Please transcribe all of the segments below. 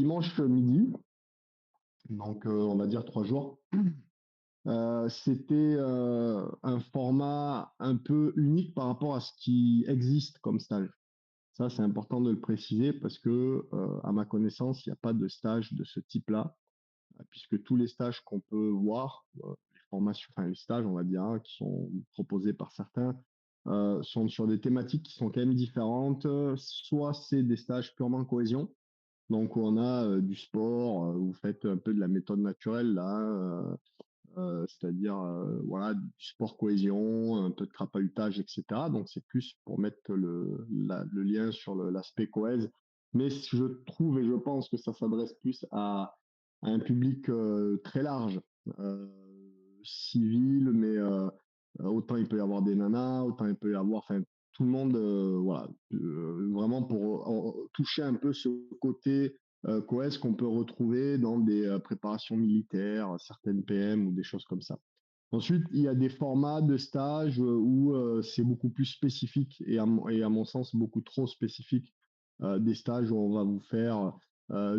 dimanche midi, donc on va dire 3 jours. C'était un format un peu unique par rapport à ce qui existe comme stage. Ça, c'est important de le préciser parce que, à ma connaissance, il n'y a pas de stage de ce type-là, puisque tous les stages qu'on peut voir, les formations, enfin les stages, on va dire, hein, qui sont proposés par certains, sont sur des thématiques qui sont quand même différentes. Soit c'est des stages purement cohésion, donc on a du sport, vous faites un peu de la méthode naturelle là, c'est-à-dire voilà, du sport cohésion, un peu de crapahutage, etc. Donc c'est plus pour mettre le lien sur l'aspect cohèse. Mais je trouve et je pense que ça s'adresse plus à un public très large, euh, civil, mais autant il peut y avoir des nanas, autant il peut y avoir, enfin tout le monde, voilà, vraiment pour toucher un peu ce côté qu'est-ce qu'on peut retrouver dans des préparations militaires, certaines PM ou des choses comme ça. Ensuite, il y a des formats de stage où c'est beaucoup plus spécifique et à mon sens beaucoup trop spécifique. Des stages où on va vous faire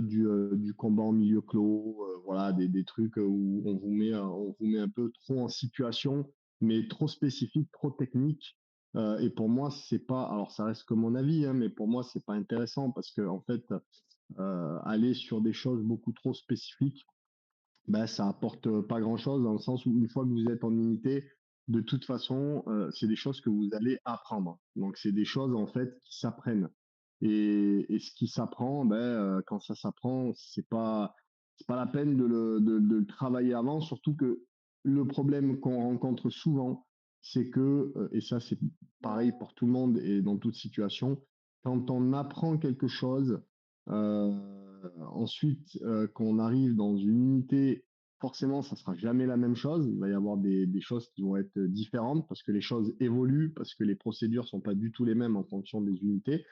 du combat en milieu clos, voilà, des trucs où on vous met un peu trop en situation, mais trop spécifique, trop technique. Et pour moi, c'est pas, alors ça reste que mon avis, hein, mais pour moi, c'est pas intéressant parce que en fait, aller sur des choses beaucoup trop spécifiques, ben, ça apporte pas grand-chose dans le sens où une fois que vous êtes en unité, de toute façon, c'est des choses que vous allez apprendre. Donc, c'est des choses en fait qui s'apprennent. Et ce qui s'apprend, ben, quand ça s'apprend, c'est pas la peine de le travailler avant, surtout que le problème qu'on rencontre souvent, c'est que, et ça c'est pareil pour tout le monde et dans toute situation, quand on apprend quelque chose, ensuite, qu'on arrive dans une unité, forcément, ça sera jamais la même chose. Il va y avoir des choses qui vont être différentes parce que les choses évoluent, parce que les procédures sont pas du tout les mêmes en fonction des unités.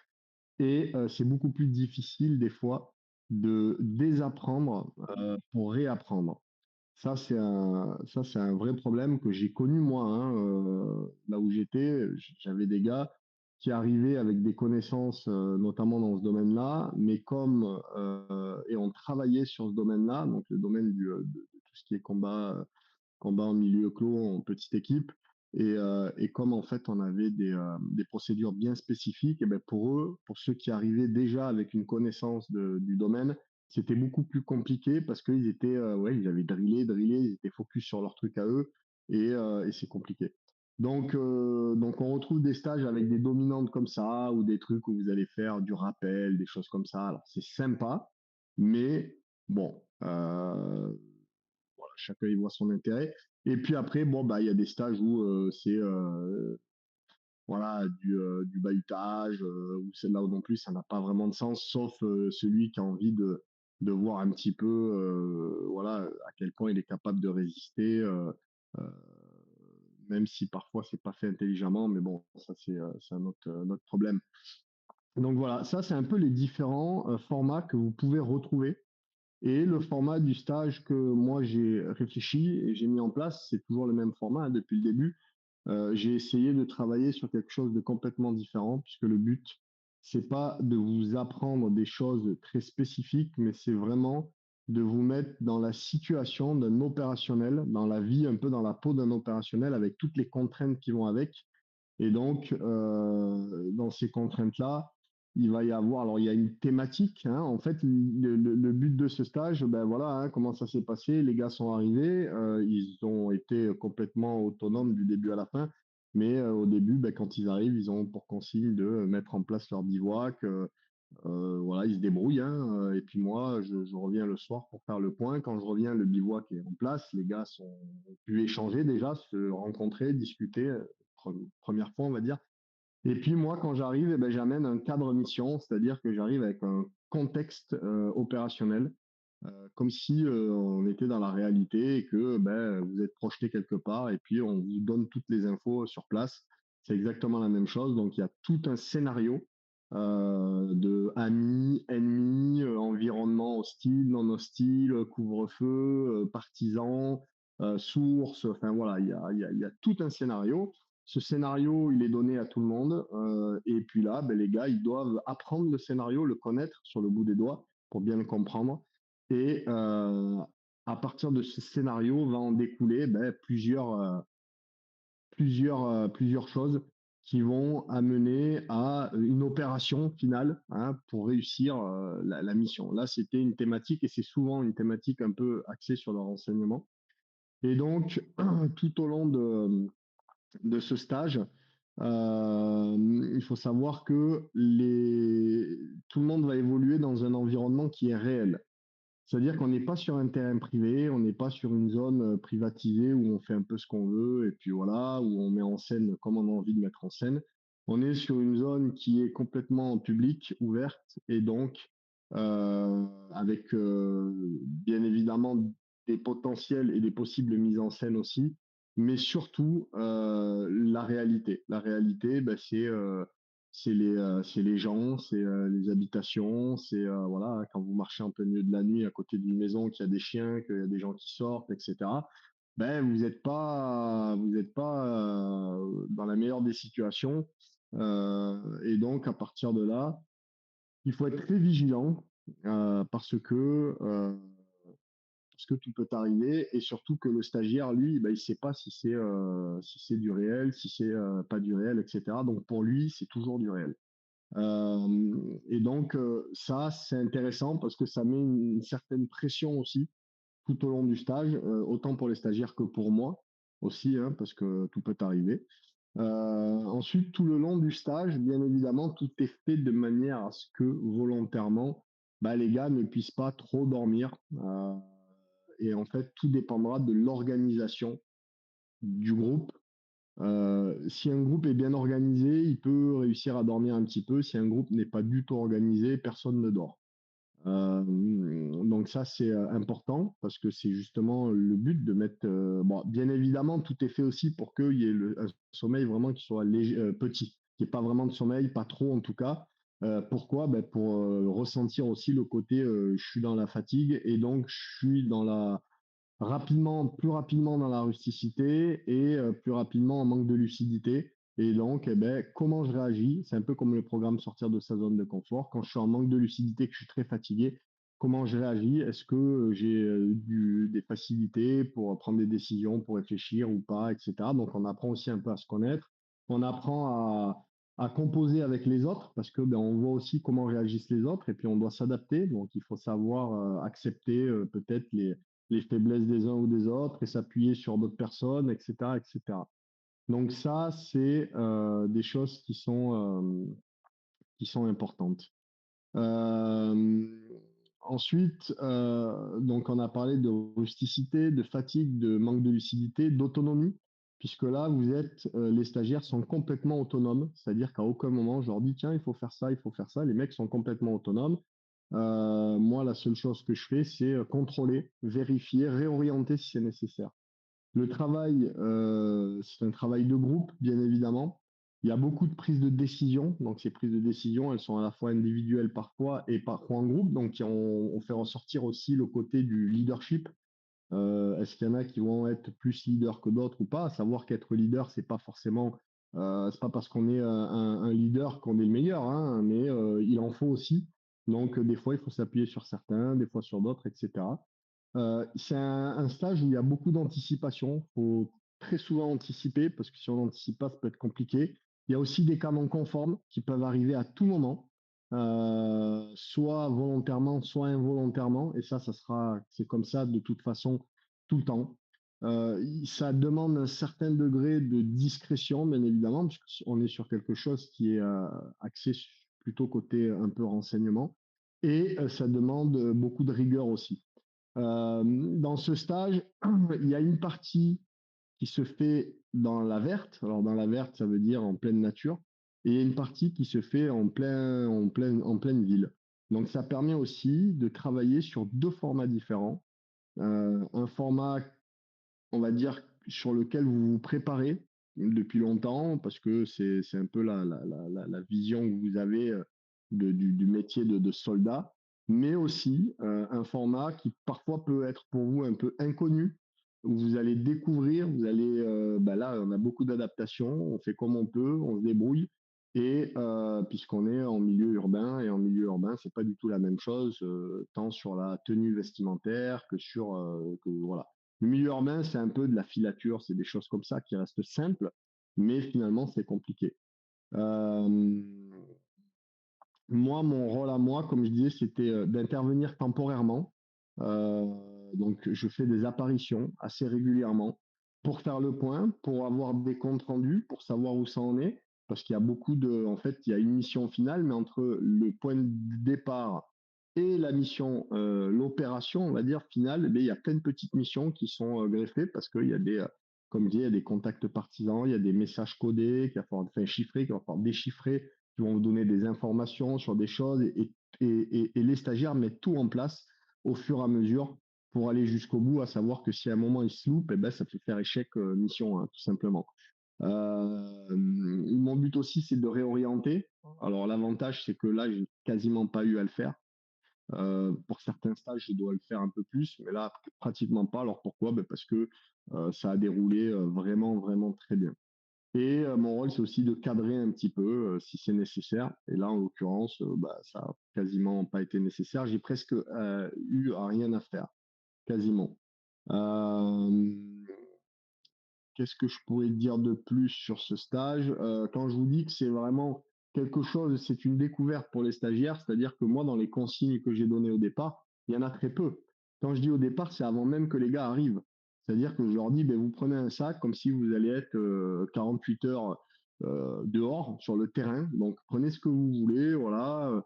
Et c'est beaucoup plus difficile des fois de désapprendre pour réapprendre. Ça, c'est un vrai problème que j'ai connu moi, hein, là où j'étais. J'avais des gars qui arrivaient avec des connaissances, notamment dans ce domaine-là, mais et on travaillait sur ce domaine-là, donc le domaine de tout ce qui est combat en milieu clos, en petite équipe. Et comme en fait on avait des procédures bien spécifiques, et ben pour eux, pour ceux qui arrivaient déjà avec une connaissance du domaine, c'était beaucoup plus compliqué parce qu'ils étaient, ouais, ils avaient drillé, ils étaient focus sur leur truc à eux, et c'est compliqué. Donc on retrouve des stages avec des dominantes comme ça, ou des trucs où vous allez faire du rappel, des choses comme ça. Alors c'est sympa, mais bon, voilà, chacun y voit son intérêt. Et puis après, bon, bah, il y a des stages où c'est voilà, du bahutage, où c'est là où non plus ça n'a pas vraiment de sens, sauf celui qui a envie de voir un petit peu voilà, à quel point il est capable de résister, euh, même si parfois c'est pas fait intelligemment, mais bon, ça c'est un autre problème. Donc voilà, ça c'est un peu les différents formats que vous pouvez retrouver. Et le format du stage que moi j'ai réfléchi et j'ai mis en place, c'est toujours le même format, hein, depuis le début. J'ai essayé de travailler sur quelque chose de complètement différent, puisque le but, c'est pas de vous apprendre des choses très spécifiques, mais c'est vraiment de vous mettre dans la situation d'un opérationnel, dans la vie, un peu dans la peau d'un opérationnel, avec toutes les contraintes qui vont avec. Et donc, dans ces contraintes-là, il va y avoir, alors il y a une thématique, hein, en fait, le but de ce stage, ben voilà, hein, comment ça s'est passé. Les gars sont arrivés, ils ont été complètement autonomes du début à la fin, mais au début, ben, quand ils arrivent, ils ont pour consigne de mettre en place leur bivouac. Voilà, ils se débrouillent, hein, et puis moi, je reviens le soir pour faire le point. Quand je reviens, le bivouac est en place, les gars ont pu échanger déjà, se rencontrer, discuter, première fois, on va dire. Et puis moi, quand j'arrive, eh ben, j'amène un cadre mission, c'est-à-dire que j'arrive avec un contexte opérationnel, comme si on était dans la réalité et que ben, vous êtes projeté quelque part et puis on vous donne toutes les infos sur place. C'est exactement la même chose. Donc il y a tout un scénario de amis, ennemis, environnement hostile, non hostile, couvre-feu, partisans, sources. Enfin voilà, il y a tout un scénario. Ce scénario, il est donné à tout le monde. Et puis là, ben, les gars, ils doivent apprendre le scénario, le connaître sur le bout des doigts pour bien le comprendre. Et à partir de ce scénario va en découler plusieurs choses qui vont amener à une opération finale, hein, pour réussir la mission. Là, c'était une thématique et c'est souvent une thématique un peu axée sur le renseignement. Et donc, tout au long de ce stage, il faut savoir que tout le monde va évoluer dans un environnement qui est réel. C'est-à-dire qu'on n'est pas sur un terrain privé, on n'est pas sur une zone privatisée où on fait un peu ce qu'on veut et puis voilà, où on met en scène comme on a envie de mettre en scène. On est sur une zone qui est complètement publique, ouverte et donc avec bien évidemment des potentiels et des possibles mises en scène aussi, mais surtout la réalité. La réalité, ben, c'est les gens, c'est les habitations, c'est voilà, quand vous marchez en plein milieu de la nuit à côté d'une maison, qu'il y a des chiens, qu'il y a des gens qui sortent, etc. Ben vous êtes pas dans la meilleure des situations. Et donc à partir de là, il faut être très vigilant parce que tout peut arriver et surtout que le stagiaire, lui, ben, il sait pas si c'est du réel, si c'est pas du réel, etc. Donc pour lui, c'est toujours du réel. Et donc, ça, c'est intéressant parce que ça met une certaine pression aussi tout au long du stage, autant pour les stagiaires que pour moi aussi, hein, parce que tout peut arriver. Ensuite, tout le long du stage, bien évidemment, tout est fait de manière à ce que volontairement, bah, les gars ne puissent pas trop dormir. Et en fait, tout dépendra de l'organisation du groupe. Si un groupe est bien organisé, il peut réussir à dormir un petit peu. Si un groupe n'est pas du tout organisé, personne ne dort. Donc ça, c'est important parce que c'est justement le but de mettre. Bon, bien évidemment, tout est fait aussi pour qu'il y ait un sommeil vraiment qui soit petit, qu'il n'y ait pas vraiment de sommeil, pas trop en tout cas. Pourquoi? Ben, pour ressentir aussi le côté je suis dans la fatigue et donc je suis dans la plus rapidement dans la rusticité et plus rapidement en manque de lucidité. Et donc, eh ben, comment je réagis? C'est un peu comme le programme sortir de sa zone de confort. Quand je suis en manque de lucidité, que je suis très fatigué, comment je réagis? Est-ce que j'ai des facilités pour prendre des décisions, pour réfléchir ou pas, etc. Donc, on apprend aussi un peu à se connaître. On apprend à composer avec les autres parce que ben, on voit aussi comment réagissent les autres et puis on doit s'adapter. Donc, il faut savoir accepter peut-être les faiblesses des uns ou des autres et s'appuyer sur d'autres personnes, etc., etc. Donc ça, c'est des choses qui sont importantes. Euh, Ensuite, donc on a parlé de rusticité, de fatigue, de manque de lucidité, d'autonomie, puisque là, les stagiaires sont complètement autonomes, c'est-à-dire qu'à aucun moment, je leur dis, tiens, il faut faire ça, il faut faire ça. Les mecs sont complètement autonomes. Moi, la seule chose que je fais, c'est contrôler, vérifier, réorienter si c'est nécessaire. Le travail, c'est un travail de groupe, bien évidemment. Il y a beaucoup de prises de décision. Donc, ces prises de décision, elles sont à la fois individuelles parfois et parfois en groupe. Donc, on fait ressortir aussi le côté du leadership. Est-ce qu'il y en a qui vont être plus leaders que d'autres ou pas? À savoir qu'être leader, c'est pas parce qu'on est un leader qu'on est le meilleur, hein, mais il en faut aussi. Donc, des fois, il faut s'appuyer sur certains, des fois sur d'autres, etc. C'est un stage où il y a beaucoup d'anticipation. Il faut très souvent anticiper parce que si on n'anticipe pas, ça peut être compliqué. Il y a aussi des cas non conformes qui peuvent arriver à tout moment, soit volontairement, soit involontairement. Et c'est comme ça de toute façon tout le temps. Ça demande un certain degré de discrétion, bien évidemment, puisqu'on est sur quelque chose qui est axé plutôt côté un peu renseignement. Et ça demande beaucoup de rigueur aussi. Dans ce stage, il y a une partie qui se fait dans la verte. Alors, dans la verte, ça veut dire en pleine nature. Et il y a une partie qui se fait en pleine ville. Donc, ça permet aussi de travailler sur deux formats différents. Un format, on va dire, sur lequel vous vous préparez depuis longtemps, parce que c'est un peu la vision que vous avez du métier de soldat, mais aussi un format qui parfois peut être pour vous un peu inconnu, où vous allez découvrir, là, on a beaucoup d'adaptations, on fait comme on peut, on se débrouille, et puisqu'on est en milieu urbain, et en milieu urbain, c'est pas du tout la même chose, tant sur la tenue vestimentaire que sur que voilà. Le milieu urbain, c'est un peu de la filature, c'est des choses comme ça qui restent simples, mais finalement c'est compliqué. Euh, Moi, mon rôle à moi, comme je disais, c'était d'intervenir temporairement. Euh, donc, je fais des apparitions assez régulièrement pour faire le point, pour avoir des comptes rendus, pour savoir où ça en est, parce qu'il y a beaucoup de, en fait, il y a une mission finale, mais entre le point de départ et la mission, l'opération, on va dire finale, eh il y a plein de petites missions qui sont greffées parce qu'il y a des, comme je dis, il y a des contacts partisans, il y a des messages codés qu'il va falloir, enfin, chiffrés, qu'il va falloir déchiffrer, qui vont vous donner des informations sur des choses et les stagiaires mettent tout en place au fur et à mesure pour aller jusqu'au bout, à savoir que si à un moment ils se loupent, eh ben, ça peut faire échec mission, hein, tout simplement. Mon but aussi, c'est de réorienter. Alors l'avantage, c'est que là, j'ai quasiment pas eu à le faire. Pour certains stages, je dois le faire un peu plus, mais là, pratiquement pas. Alors pourquoi? Ben parce que ça a déroulé vraiment, vraiment très bien. Et mon rôle, c'est aussi de cadrer un petit peu si c'est nécessaire. Et là, en l'occurrence, bah, ça a quasiment pas été nécessaire. J'ai presque eu à rien à faire, quasiment. Euh, Qu'est-ce que je pourrais dire de plus sur ce stage? Quand je vous dis que c'est vraiment quelque chose, c'est une découverte pour les stagiaires, c'est-à-dire que moi, dans les consignes que j'ai données au départ, il y en a très peu. Quand je dis au départ, c'est avant même que les gars arrivent. C'est-à-dire que je leur dis, ben, vous prenez un sac comme si vous allez être 48 heures dehors sur le terrain. Donc prenez ce que vous voulez, voilà.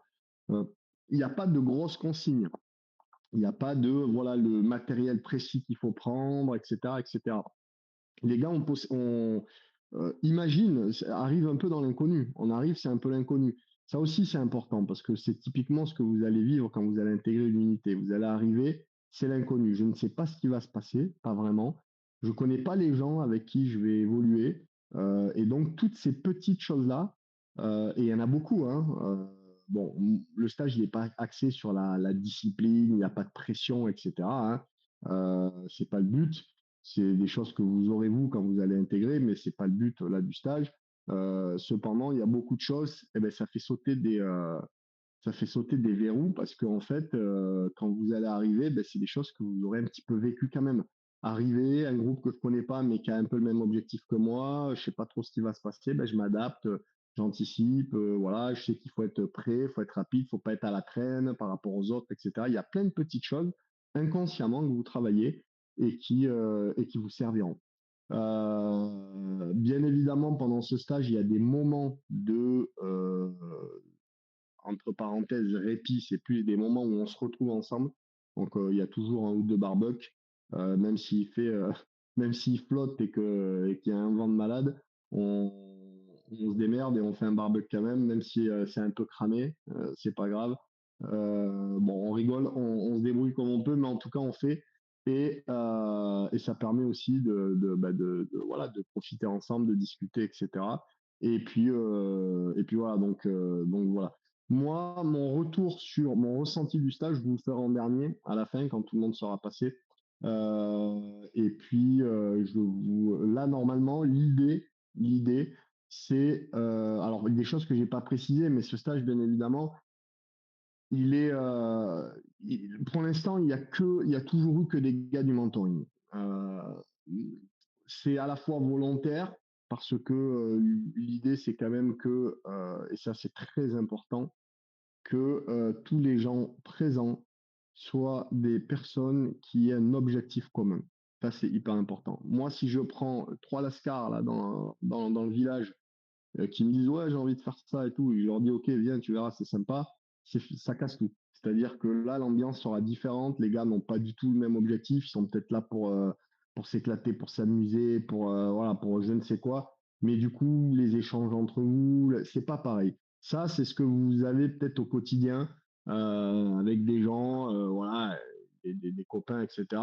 Euh, il n'y a pas de grosses consignes. Il n'y a pas de voilà le matériel précis qu'il faut prendre, etc., etc. Les gars, imagine, arrive un peu dans l'inconnu. On arrive, c'est un peu l'inconnu. Ça aussi, c'est important parce que c'est typiquement ce que vous allez vivre quand vous allez intégrer une unité. Vous allez arriver, c'est l'inconnu. Je ne sais pas ce qui va se passer, pas vraiment. Je ne connais pas les gens avec qui je vais évoluer. Et donc, toutes ces petites choses-là, et il y en a beaucoup, hein, bon, le stage, il n'est pas axé sur la discipline, il n'y a pas de pression, etc., hein. C'est pas le but. C'est des choses que vous aurez vous quand vous allez intégrer, mais c'est pas le but là du stage. Cependant, il y a beaucoup de choses, et ben ça fait sauter des verrous parce qu'en fait, quand vous allez arriver, ben, c'est des choses que vous aurez un petit peu vécues quand même. Arriver, un groupe que je connais pas, mais qui a un peu le même objectif que moi, je sais pas trop ce qui va se passer, ben, je m'adapte, j'anticipe, voilà, je sais qu'il faut être prêt, il faut être rapide, il faut pas être à la traîne par rapport aux autres, etc. Il y a plein de petites choses inconsciemment que vous travaillez et qui vous serviront. Bien évidemment, pendant ce stage, il y a des moments de entre parenthèses, répit, c'est plus des moments où on se retrouve ensemble. Donc, il y a toujours un ou deux barbecues, même s'il fait, même s'il flotte et qu'il y a un vent de malade, on, on se démerde et on fait un barbecue quand même, même si c'est un peu cramé, c'est pas grave. Bon, on rigole, on se débrouille comme on peut, mais en tout cas, on fait. Et ça permet aussi voilà, de profiter ensemble, de discuter, etc. Et puis voilà, donc voilà. Moi, mon retour sur mon ressenti du stage, je vous le ferai en dernier, à la fin, quand tout le monde sera passé. Et puis, là, normalement, l'idée, c'est, alors, des choses que j'ai pas précisées, mais ce stage, bien évidemment, il est, pour l'instant, il y a toujours eu que des gars du mentoring. Euh, c'est à la fois volontaire parce que l'idée, c'est quand même que, et ça, c'est très important, que tous les gens présents soient des personnes qui aient un objectif commun. Ça, c'est hyper important. Moi, si je prends trois lascars là, dans le village qui me disent ouais, j'ai envie de faire ça et tout, et je leur dis ok, viens, tu verras, c'est sympa, ça casse tout. C'est-à-dire que là, l'ambiance sera différente, les gars n'ont pas du tout le même objectif, ils sont peut-être là pour s'éclater, pour s'amuser, voilà, pour je ne sais quoi, mais du coup, les échanges entre vous, c'est pas pareil. Ça, c'est ce que vous avez peut-être au quotidien avec des gens, voilà, des copains, etc.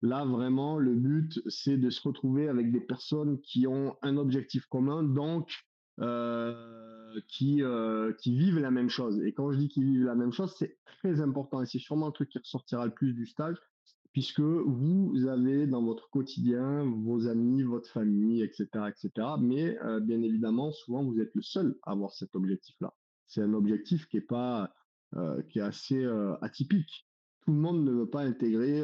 Là, vraiment, le but, c'est de se retrouver avec des personnes qui ont un objectif commun, donc qui vivent la même chose. Et quand je dis qu'ils vivent la même chose, c'est très important et c'est sûrement le truc qui ressortira le plus du stage, puisque vous avez dans votre quotidien vos amis, votre famille, etc., etc. Mais bien évidemment, souvent, vous êtes le seul à avoir cet objectif-là. C'est un objectif qui est pas, qui est assez atypique. Tout le monde ne veut pas intégrer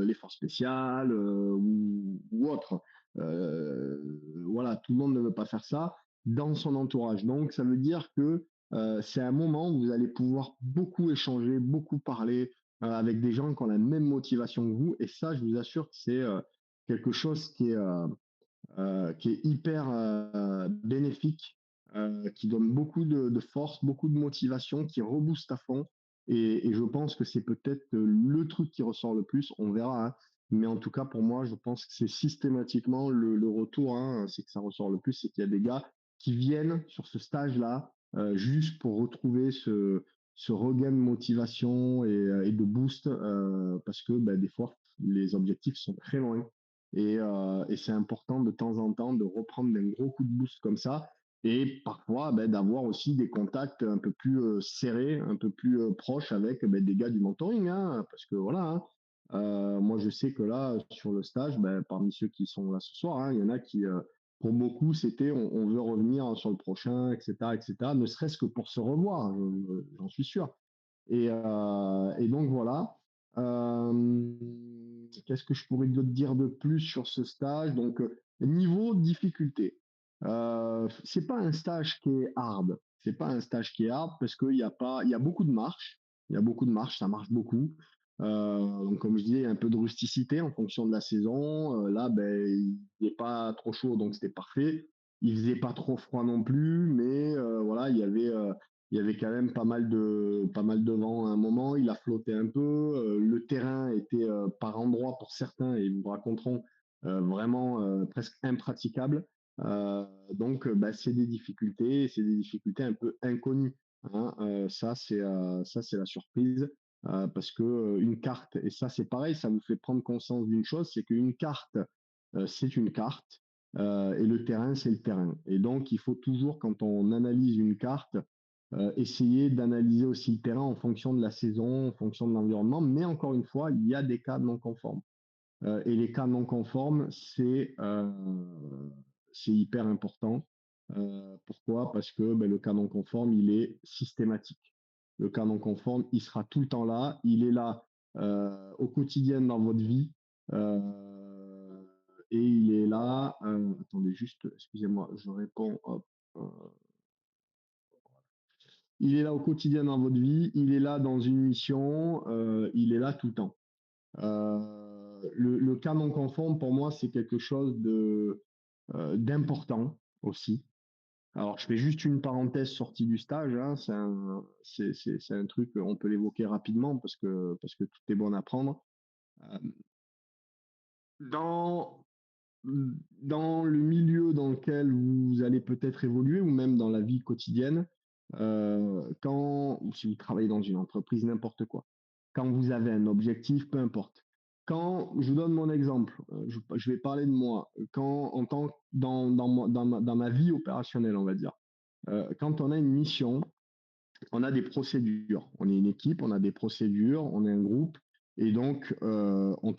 les forces spéciales ou autre. Voilà, tout le monde ne veut pas faire ça dans son entourage. Donc, ça veut dire que c'est un moment où vous allez pouvoir beaucoup échanger, beaucoup parler avec des gens qui ont la même motivation que vous. Et ça, je vous assure que c'est quelque chose qui est hyper bénéfique, qui donne beaucoup de force, beaucoup de motivation, qui rebooste à fond. Et je pense que c'est peut-être le truc qui ressort le plus. On verra, hein. Mais en tout cas, pour moi, je pense que c'est systématiquement le retour, hein, c'est que ça ressort le plus, c'est qu'il y a des gars qui viennent sur ce stage-là juste pour retrouver ce regain de motivation et de boost parce que ben, des fois, les objectifs sont très loin. Et c'est important de temps en temps de reprendre un gros coup de boost comme ça et parfois ben, d'avoir aussi des contacts un peu plus serrés, un peu plus proches avec ben, des gars du mentoring, hein, parce que voilà, hein, moi je sais que là sur le stage, ben, parmi ceux qui sont là ce soir, hein, il y en a qui, pour beaucoup, c'était on veut revenir sur le prochain, etc., etc., ne serait-ce que pour se revoir, j'en suis sûr. Et donc voilà. Euh, Qu'est-ce que je pourrais te dire de plus sur ce stage? Donc, niveau difficulté. C'est pas un stage qui est hard. C'est pas un stage qui est hard parce qu'il y a pas, il y a beaucoup de marches. Il y a beaucoup de marches, ça marche beaucoup. Donc, comme je disais, il y a un peu de rusticité en fonction de la saison. Là, ben, il n'est pas trop chaud, donc c'était parfait. Il faisait pas trop froid non plus, mais voilà, il y avait quand même pas mal de vent à un moment. Il a flotté un peu. Le terrain était par endroits pour certains, et ils vous raconteront, vraiment presque impraticable. Euh, donc, bah, c'est des difficultés un peu inconnues, hein. Ça, c'est la surprise. Parce que une carte, et ça c'est pareil, ça vous fait prendre conscience d'une chose, c'est qu'une carte, c'est une carte, et le terrain, c'est le terrain. Et donc, il faut toujours, quand on analyse une carte, essayer d'analyser aussi le terrain en fonction de la saison, en fonction de l'environnement. Mais encore une fois, il y a des cas non conformes. Et les cas non conformes, c'est hyper important. Pourquoi? Parce que ben, le cas non conforme, il est systématique. Le cas non conforme, il sera tout le temps là. Il est là au quotidien dans votre vie. Et il est là. Attendez juste, excusez-moi, je réponds. Hop, il est là au quotidien dans votre vie, il est là dans une mission, il est là tout le temps. Le cas non conforme, pour moi, c'est quelque chose d'important aussi. Alors, je fais juste une parenthèse sortie du stage, hein, c'est un truc, on peut l'évoquer rapidement parce que tout est bon à prendre. Euh, dans, dans le milieu dans lequel vous allez peut-être évoluer ou même dans la vie quotidienne, quand, ou si vous travaillez dans une entreprise, n'importe quoi, quand vous avez un objectif, peu importe. Quand, je vous donne mon exemple, je vais parler de moi, quand en tant dans ma vie opérationnelle, on va dire, quand on a une mission, on a des procédures. On est une équipe, on a des procédures, on est un groupe, et donc on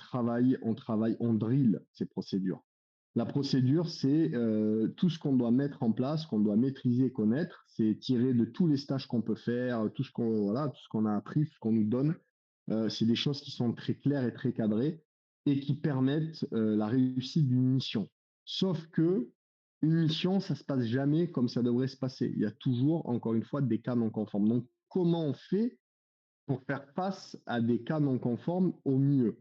drill ces procédures. La procédure, c'est tout ce qu'on doit mettre en place, qu'on doit maîtriser, connaître. C'est tiré de tous les stages qu'on peut faire, tout ce qu'on a appris, tout ce qu'on nous donne. C'est des choses qui sont très claires et très cadrées et qui permettent la réussite d'une mission. Sauf que une mission, ça se passe jamais comme ça devrait se passer. Il y a toujours, encore une fois, des cas non conformes. Donc, comment on fait pour faire face à des cas non conformes au mieux?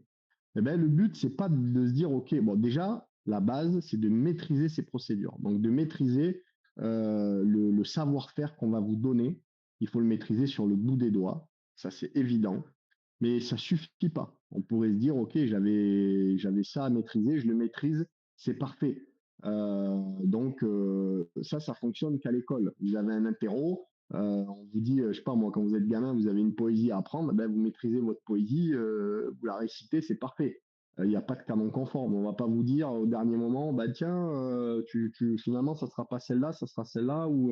Eh ben, le but, c'est pas de se dire, OK, bon, déjà, la base, c'est de maîtriser ces procédures. Donc, de maîtriser le savoir-faire qu'on va vous donner. Il faut le maîtriser sur le bout des doigts. Ça, c'est évident. Mais ça suffit pas. On pourrait se dire, OK, j'avais ça à maîtriser, je le maîtrise, c'est parfait. Ça fonctionne qu'à l'école. Vous avez un interro, on vous dit, je sais pas moi, quand vous êtes gamin, vous avez une poésie à apprendre, ben vous maîtrisez votre poésie, vous la récitez, c'est parfait. Il n'y a pas de canon conforme. On va pas vous dire au dernier moment, bah tiens, finalement, ça sera pas celle-là, ça sera celle-là, ou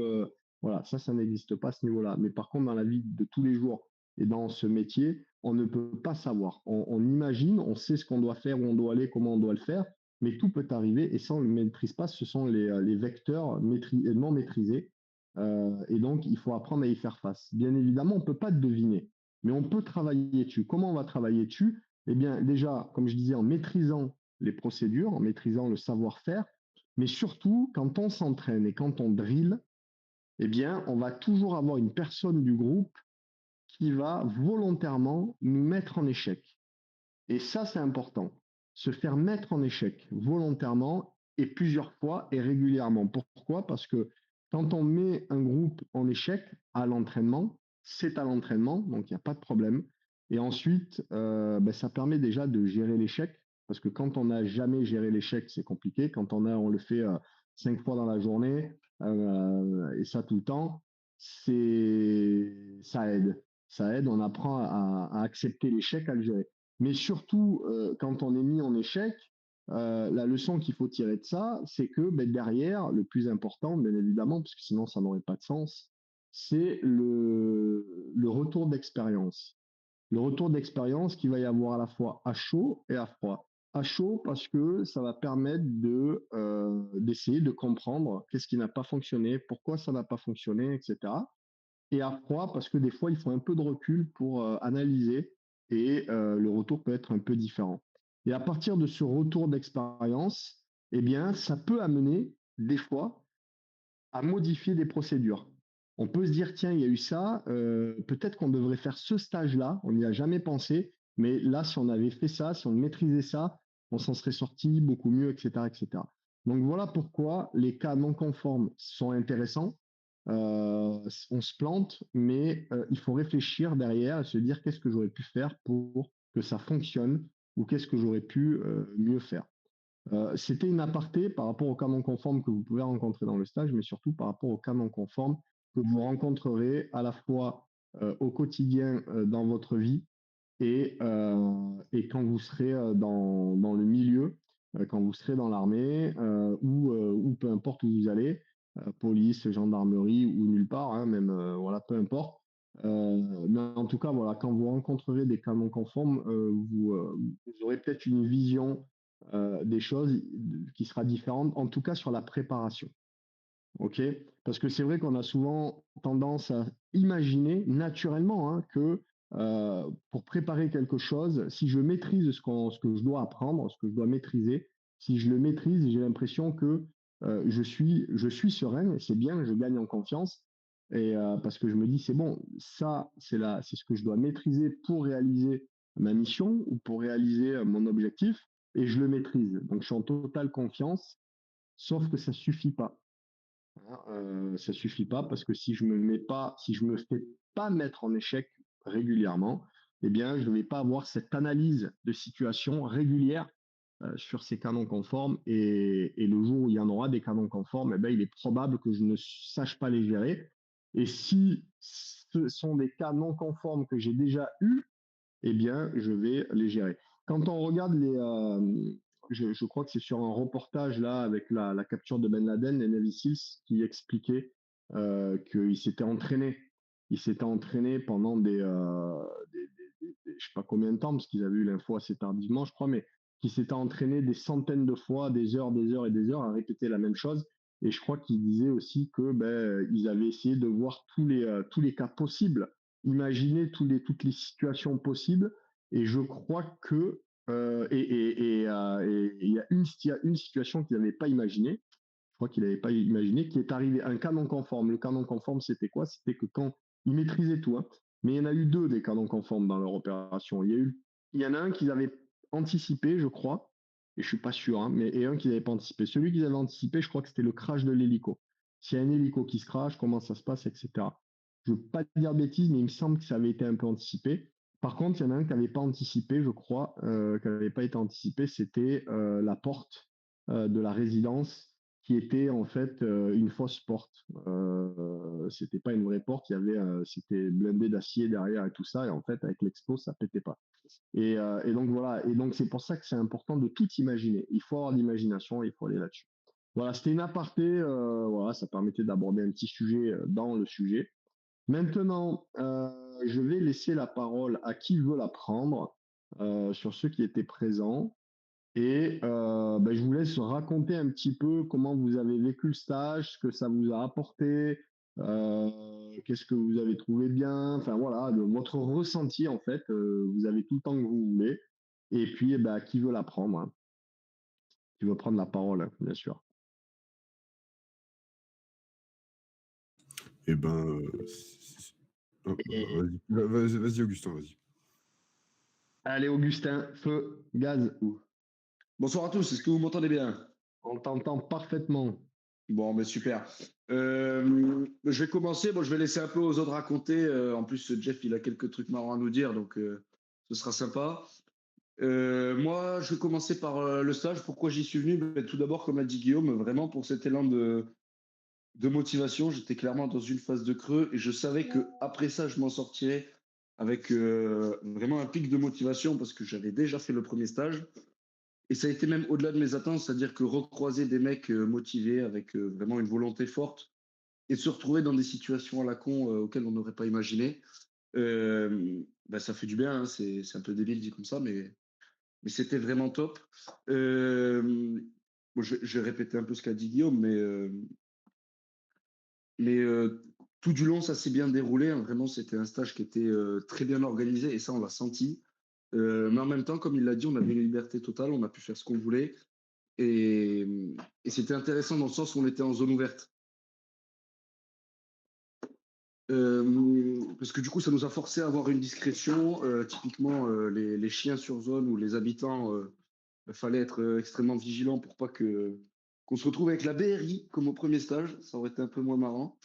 voilà, ça n'existe pas à ce niveau-là. Mais par contre, dans la vie de tous les jours, Et dans ce métier, on ne peut pas savoir. On imagine, on sait ce qu'on doit faire, où on doit aller, comment on doit le faire, mais tout peut arriver et ça, on ne le maîtrise pas. Ce sont les vecteurs non maîtrisés. Et donc, il faut apprendre à y faire face. Bien évidemment, on ne peut pas deviner, mais on peut travailler dessus. Comment on va travailler dessus? Eh bien, déjà, comme je disais, en maîtrisant les procédures, en maîtrisant le savoir-faire, mais surtout, quand on s'entraîne et quand on drille, eh bien, on va toujours avoir une personne du groupe qui va volontairement nous mettre en échec. Et ça, c'est important. Se faire mettre en échec volontairement et plusieurs fois et régulièrement. Pourquoi? Parce que quand on met un groupe en échec à l'entraînement, c'est à l'entraînement, donc il n'y a pas de problème. Et ensuite, ça permet déjà de gérer l'échec, parce que quand on n'a jamais géré l'échec, c'est compliqué. Quand on le fait 5 fois dans la journée, et ça tout le temps, ça aide. Ça aide, on apprend à accepter l'échec, à le gérer. Mais surtout, quand on est mis en échec, la leçon qu'il faut tirer de ça, c'est que derrière, le plus important, bien évidemment, parce que sinon ça n'aurait pas de sens, c'est le retour d'expérience. Le retour d'expérience qu'il va y avoir à la fois à chaud et à froid. À chaud parce que ça va permettre d'essayer de comprendre qu'est-ce qui n'a pas fonctionné, pourquoi ça n'a pas fonctionné, etc. Et à froid parce que des fois, il faut un peu de recul pour analyser et le retour peut être un peu différent. Et à partir de ce retour d'expérience, eh bien, ça peut amener des fois à modifier des procédures. On peut se dire, tiens, il y a eu ça, peut-être qu'on devrait faire ce stage-là, on n'y a jamais pensé, mais là, si on avait fait ça, si on maîtrisait ça, on s'en serait sorti beaucoup mieux, etc., etc. Donc voilà pourquoi les cas non conformes sont intéressants. On se plante, mais il faut réfléchir derrière et se dire qu'est-ce que j'aurais pu faire pour que ça fonctionne ou qu'est-ce que j'aurais pu mieux faire. C'était une aparté par rapport aux cas non conformes que vous pouvez rencontrer dans le stage, mais surtout par rapport aux cas non conformes que vous rencontrerez à la fois au quotidien dans votre vie et quand vous serez dans le milieu, quand vous serez dans l'armée ou peu importe où vous allez, police, gendarmerie ou nulle part, hein, même voilà, peu importe. Mais en tout cas, voilà, quand vous rencontrerez des cas non conformes, vous aurez peut-être une vision des choses qui sera différente, en tout cas sur la préparation. Ok? Parce que c'est vrai qu'on a souvent tendance à imaginer naturellement hein, que pour préparer quelque chose, si je maîtrise ce que je dois apprendre, ce que je dois maîtriser, si je le maîtrise, j'ai l'impression que je suis serein, et c'est bien, je gagne en confiance, et parce que je me dis, c'est bon, ça, c'est ce que je dois maîtriser pour réaliser ma mission ou pour réaliser mon objectif, et je le maîtrise. Donc, je suis en totale confiance, sauf que ça suffit pas. Hein, ça suffit pas parce que si je me fais pas mettre en échec régulièrement, eh bien, je ne vais pas avoir cette analyse de situation régulière sur ces canons conformes et le jour où il y en aura des canons conformes, eh bien, il est probable que je ne sache pas les gérer. Et si ce sont des cas non conformes que j'ai déjà eus, eh bien, je vais les gérer. Quand on regarde je crois que c'est sur un reportage là avec la capture de Ben Laden, les Navy Seals, qui expliquait qu'il s'était entraîné. Il s'était entraîné pendant je sais pas combien de temps, parce qu'ils avaient eu l'info assez tardivement, je crois, mais qui s'était entraîné des centaines de fois, des heures et des heures à répéter la même chose. Et je crois qu'il disait aussi que ils avaient essayé de voir tous les cas possibles, imaginer toutes les situations possibles. Et je crois que et il y a une situation qu'ils n'avaient pas imaginée. Je crois qu'il n'avait pas imaginé, qui est arrivé un canon conforme. Le canon conforme, c'était quoi? C'était que quand ils maîtrisaient tout, hein, mais il y en a eu deux des canons conformes dans leur opération. Il y en a un qu'ils avaient anticipé, je crois, et je suis pas sûr, hein, et un qu'ils n'avaient pas anticipé. Celui qu'ils avaient anticipé, je crois que c'était le crash de l'hélico. S'il y a un hélico qui se crash, comment ça se passe, etc. Je ne veux pas dire de bêtises, mais il me semble que ça avait été un peu anticipé. Par contre, il y en a un qui n'avait pas anticipé, je crois, qui n'avait pas été anticipé, c'était la porte de la résidence qui était en fait une fausse porte. C'était pas une vraie porte, c'était blindé d'acier derrière et tout ça, et en fait avec l'expo ça pétait pas. Et donc voilà, et donc c'est pour ça que c'est important de tout imaginer. Il faut avoir l'imagination, il faut aller là-dessus. Voilà, c'était une aparté, voilà, ça permettait d'aborder un petit sujet dans le sujet. Maintenant, je vais laisser la parole à qui veut la prendre, sur ceux qui étaient présents. Et je vous laisse raconter un petit peu comment vous avez vécu le stage, ce que ça vous a apporté, qu'est-ce que vous avez trouvé bien, enfin voilà, votre ressenti en fait. Vous avez tout le temps que vous voulez. Et puis, qui veut la prendre, hein, qui veut prendre la parole, hein, bien sûr. Eh ben, Et vas-y, Augustin, vas-y. allez, Augustin, feu, gaz, Bonsoir à tous, est-ce que vous m'entendez bien? on t'entend parfaitement. Bon, mais super. Je vais commencer, bon, je vais laisser un peu aux autres raconter. En plus, Jeff, il a quelques trucs marrants à nous dire, donc ce sera sympa. Moi, je vais commencer par le stage. Pourquoi j'y suis venu? Ben, tout d'abord, comme l'a dit Guillaume, vraiment pour cet élan de motivation. J'étais clairement dans une phase de creux et je savais que après ça, je m'en sortirais avec vraiment un pic de motivation parce que j'avais déjà fait le premier stage. Et ça a été même au-delà de mes attentes, c'est-à-dire que recroiser des mecs motivés avec vraiment une volonté forte et de se retrouver dans des situations à la con auxquelles on n'aurait pas imaginé, ça fait du bien, hein, c'est un peu débile dit comme ça, mais c'était vraiment top. Euh, je vais répéter un peu ce qu'a dit Guillaume, mais tout du long, ça s'est bien déroulé, hein. Vraiment, c'était un stage qui était très bien organisé et ça, on l'a senti. Mais en même temps, comme il l'a dit, on avait une liberté totale, on a pu faire ce qu'on voulait. Et, et c'était intéressant dans le sens où on était en zone ouverte. Parce que du coup, ça nous a forcé à avoir une discrétion. Typiquement, les chiens sur zone ou les habitants, il fallait être extrêmement vigilant pour pas qu'on se retrouve avec la BRI comme au premier stage. Ça aurait été un peu moins marrant.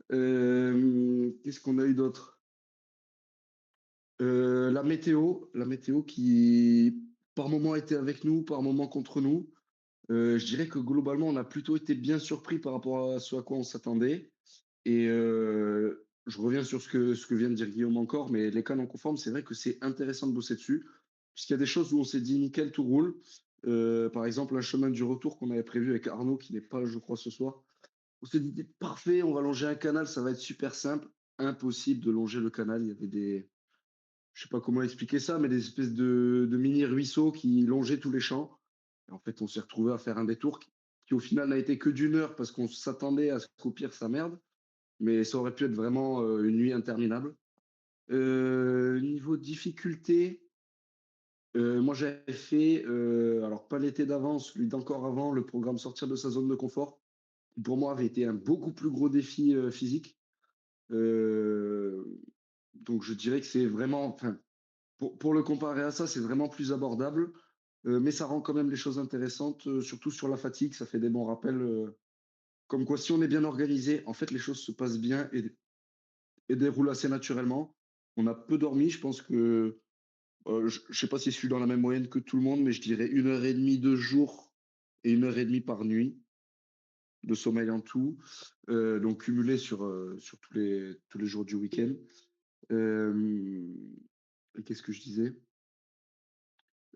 Qu'est-ce qu'on a eu d'autre? La météo qui par moment était avec nous, par moment contre nous. Je dirais que globalement, on a plutôt été bien surpris par rapport à ce à quoi on s'attendait. Et je reviens sur ce que vient de dire Guillaume encore, mais les cas non conformes, c'est vrai que c'est intéressant de bosser dessus, puisqu'il y a des choses où on s'est dit nickel, tout roule. Par exemple, un chemin du retour qu'on avait prévu avec Arnaud, qui n'est pas, je crois, ce soir. On s'est dit parfait, on va longer un canal, ça va être super simple. Impossible de longer le canal. Il y avait je sais pas comment expliquer ça, mais des espèces de mini ruisseaux qui longeaient tous les champs. Et en fait, on s'est retrouvé à faire un détour qui, au final n'a été que d'une heure parce qu'on s'attendait à ce qu'au pire ça merde, mais ça aurait pu être vraiment une nuit interminable. Niveau difficulté, moi j'avais fait, alors pas l'été d'avant, celui d'encore avant, le programme sortir de sa zone de confort, qui pour moi avait été un beaucoup plus gros défi physique. Euh, donc je dirais que c'est vraiment, enfin, pour le comparer à ça, c'est vraiment plus abordable, mais ça rend quand même les choses intéressantes, surtout sur la fatigue. Ça fait des bons rappels, comme quoi si on est bien organisé, en fait, les choses se passent bien et déroulent assez naturellement. On a peu dormi, je pense que, je ne sais pas si je suis dans la même moyenne que tout le monde, mais je dirais 1 heure et demie de jour et 1 heure et demie par nuit de sommeil en tout, donc cumulé sur tous les jours du week-end. Et qu'est-ce que je disais?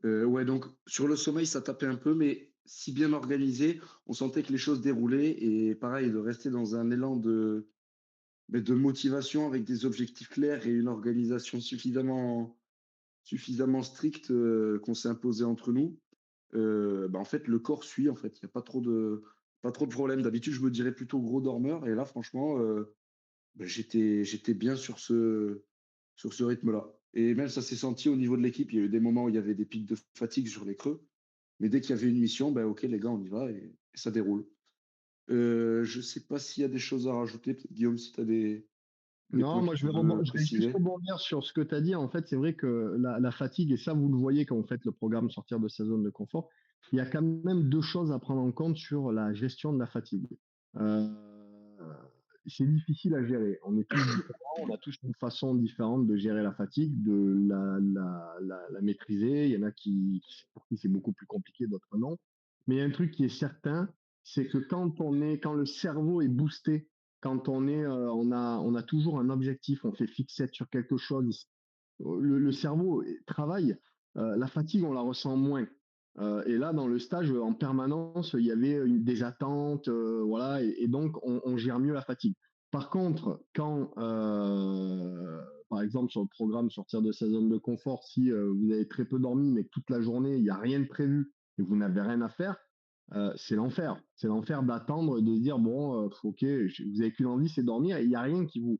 Ouais, donc sur le sommeil, ça tapait un peu, mais si bien organisé, on sentait que les choses déroulaient et pareil, de rester dans un élan de motivation avec des objectifs clairs et une organisation suffisamment stricte qu'on s'est imposé entre nous. En fait, le corps suit, en fait, il n'y a pas trop de problèmes. D'habitude, je me dirais plutôt gros dormeur et là, franchement, j'étais bien sur ce rythme-là. Et même ça s'est senti au niveau de l'équipe. Il y a eu des moments où il y avait des pics de fatigue sur les creux. Mais dès qu'il y avait une mission, ok les gars, on y va et ça déroule. Je ne sais pas s'il y a des choses à rajouter. Peut-être Guillaume, si tu as des Non, points que moi tu veux je vais juste préciser. rebondir sur ce que tu as dit. En fait, c'est vrai que la fatigue, et ça vous le voyez quand vous faites le programme sortir de sa zone de confort, il y a quand même deux choses à prendre en compte sur la gestion de la fatigue. Euh, c'est difficile à gérer. On est tous différents, on a tous une façon différente de gérer la fatigue, de la maîtriser. Il y en a pour qui c'est beaucoup plus compliqué, d'autres non. Mais il y a un truc qui est certain, c'est que quand le cerveau est boosté, quand on a toujours un objectif, on fait fixette sur quelque chose, le cerveau travaille, la fatigue, on la ressent moins. Et là, dans le stage, en permanence, il y avait des attentes, voilà, et donc on gère mieux la fatigue. Par contre, par exemple, sur le programme sortir de sa zone de confort, si vous avez très peu dormi, mais que toute la journée, il n'y a rien de prévu et vous n'avez rien à faire, c'est l'enfer. C'est l'enfer d'attendre, de se dire, bon, ok, vous avez qu'une envie, c'est dormir, et il n'y a rien qui vous...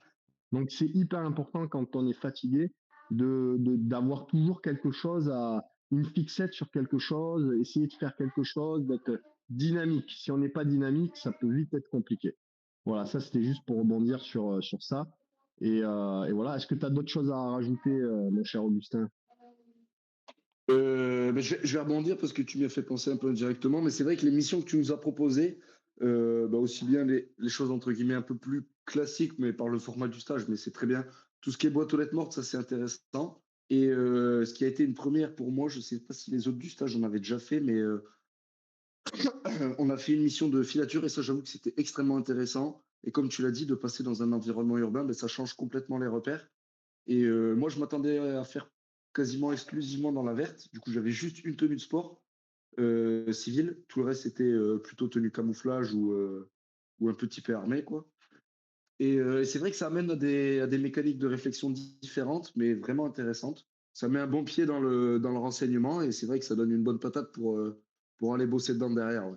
Donc, c'est hyper important quand on est fatigué d'avoir toujours quelque chose une fixette sur quelque chose, essayer de faire quelque chose, d'être dynamique. Si on n'est pas dynamique, ça peut vite être compliqué. Voilà, ça c'était juste pour rebondir sur ça. Et voilà, est-ce que tu as d'autres choses à rajouter, mon cher Augustin? Je vais rebondir parce que tu m'y as fait penser un peu indirectement, mais c'est vrai que les missions que tu nous as proposées, aussi bien les choses entre guillemets un peu plus classiques, mais par le format du stage, mais c'est très bien. Tout ce qui est boîte aux lettres mortes, ça c'est intéressant. Et ce qui a été une première pour moi, je ne sais pas si les autres du stage en avaient déjà fait, mais on a fait une mission de filature et ça, j'avoue que c'était extrêmement intéressant. Et comme tu l'as dit, de passer dans un environnement urbain, ben, ça change complètement les repères. Et moi, je m'attendais à faire quasiment exclusivement dans la verte. Du coup, j'avais juste une tenue de sport civile. Tout le reste, c'était plutôt tenue camouflage ou un peu typé armé, quoi. Et c'est vrai que ça amène à des mécaniques de réflexion différentes, mais vraiment intéressantes. Ça met un bon pied dans le renseignement et c'est vrai que ça donne une bonne patate pour aller bosser dedans derrière. Ouais.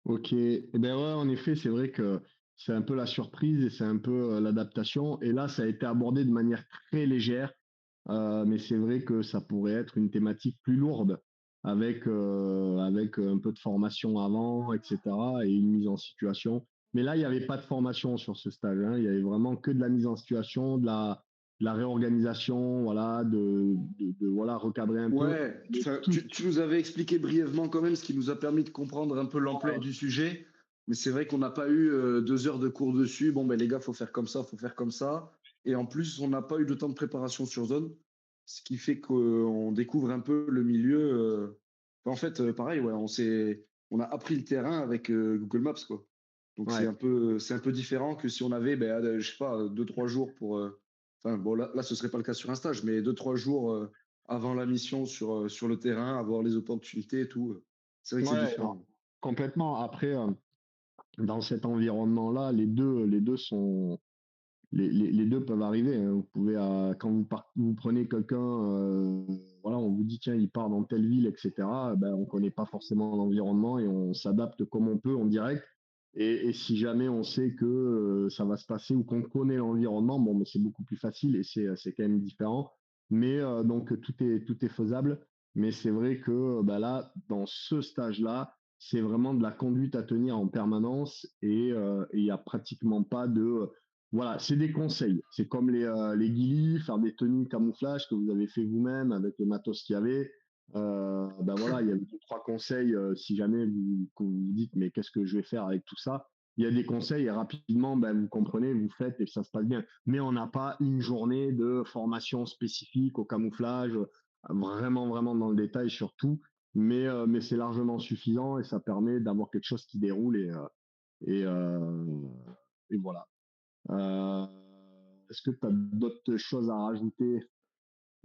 Ok, eh ben ouais, en effet, c'est vrai que c'est un peu la surprise et c'est un peu l'adaptation. Et là, ça a été abordé de manière très légère, mais c'est vrai que ça pourrait être une thématique plus lourde avec un peu de formation avant, etc. et une mise en situation. Mais là, il n'y avait pas de formation sur ce stage, hein. Il y avait vraiment que de la mise en situation, de la réorganisation, voilà, voilà, recadrer un peu. Ouais, Mais enfin, tout, tu nous avais expliqué brièvement quand même, ce qui nous a permis de comprendre un peu l'ampleur du sujet. Mais c'est vrai qu'on n'a pas eu 2 heures de cours dessus. Bon, ben les gars, faut faire comme ça, faut faire comme ça. Et en plus, on n'a pas eu de temps de préparation sur zone, ce qui fait qu'on découvre un peu le milieu. En fait, pareil, ouais, on a appris le terrain avec Google Maps, quoi. Donc ouais. c'est un peu différent que si on avait, ben, je sais pas, 2, 3 jours pour. Enfin, bon, là, ce serait pas le cas sur un stage, mais 2, 3 jours avant la mission sur le terrain, avoir les opportunités et tout. C'est vrai que c'est Ouais, non, différent. complètement. Après, dans cet environnement-là, les deux peuvent arriver, hein. Vous pouvez, quand vous prenez quelqu'un, voilà, on vous dit tiens, il part dans telle ville, etc. Ben, on connaît pas forcément l'environnement et on s'adapte comme on peut en direct. Et si jamais on sait que ça va se passer ou qu'on connaît l'environnement, bon, mais c'est beaucoup plus facile et c'est quand même différent. Mais donc tout est faisable. Mais c'est vrai que là, dans ce stage-là, c'est vraiment de la conduite à tenir en permanence et il n'y a pratiquement pas de voilà, c'est des conseils. C'est comme les guilis, faire des tenues camouflage que vous avez fait vous-même avec le matos qu'il y avait. Ben voilà, il y a deux, trois conseils si jamais que vous vous dites mais qu'est-ce que je vais faire avec tout ça? Il y a des conseils et rapidement ben, vous comprenez, vous faites et ça se passe bien. Mais on n'a pas une journée de formation spécifique au camouflage, vraiment, vraiment dans le détail sur tout. Mais c'est largement suffisant et ça permet d'avoir quelque chose qui déroule et, euh, et voilà. Euh, Est-ce que tu as d'autres choses à rajouter?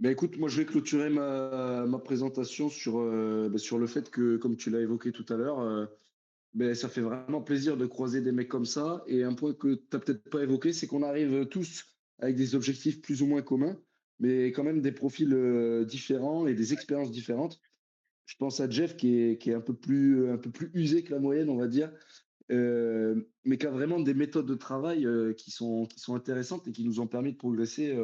Ben écoute, moi je vais clôturer ma présentation sur le fait que, comme tu l'as évoqué tout à l'heure, ben, ça fait vraiment plaisir de croiser des mecs comme ça. Et un point que tu n'as peut-être pas évoqué, c'est qu'on arrive tous avec des objectifs plus ou moins communs, mais quand même des profils différents et des expériences différentes. Je pense à Jeff qui est un peu plus usé que la moyenne, on va dire, mais qui a vraiment des méthodes de travail qui sont intéressantes et qui nous ont permis de progresser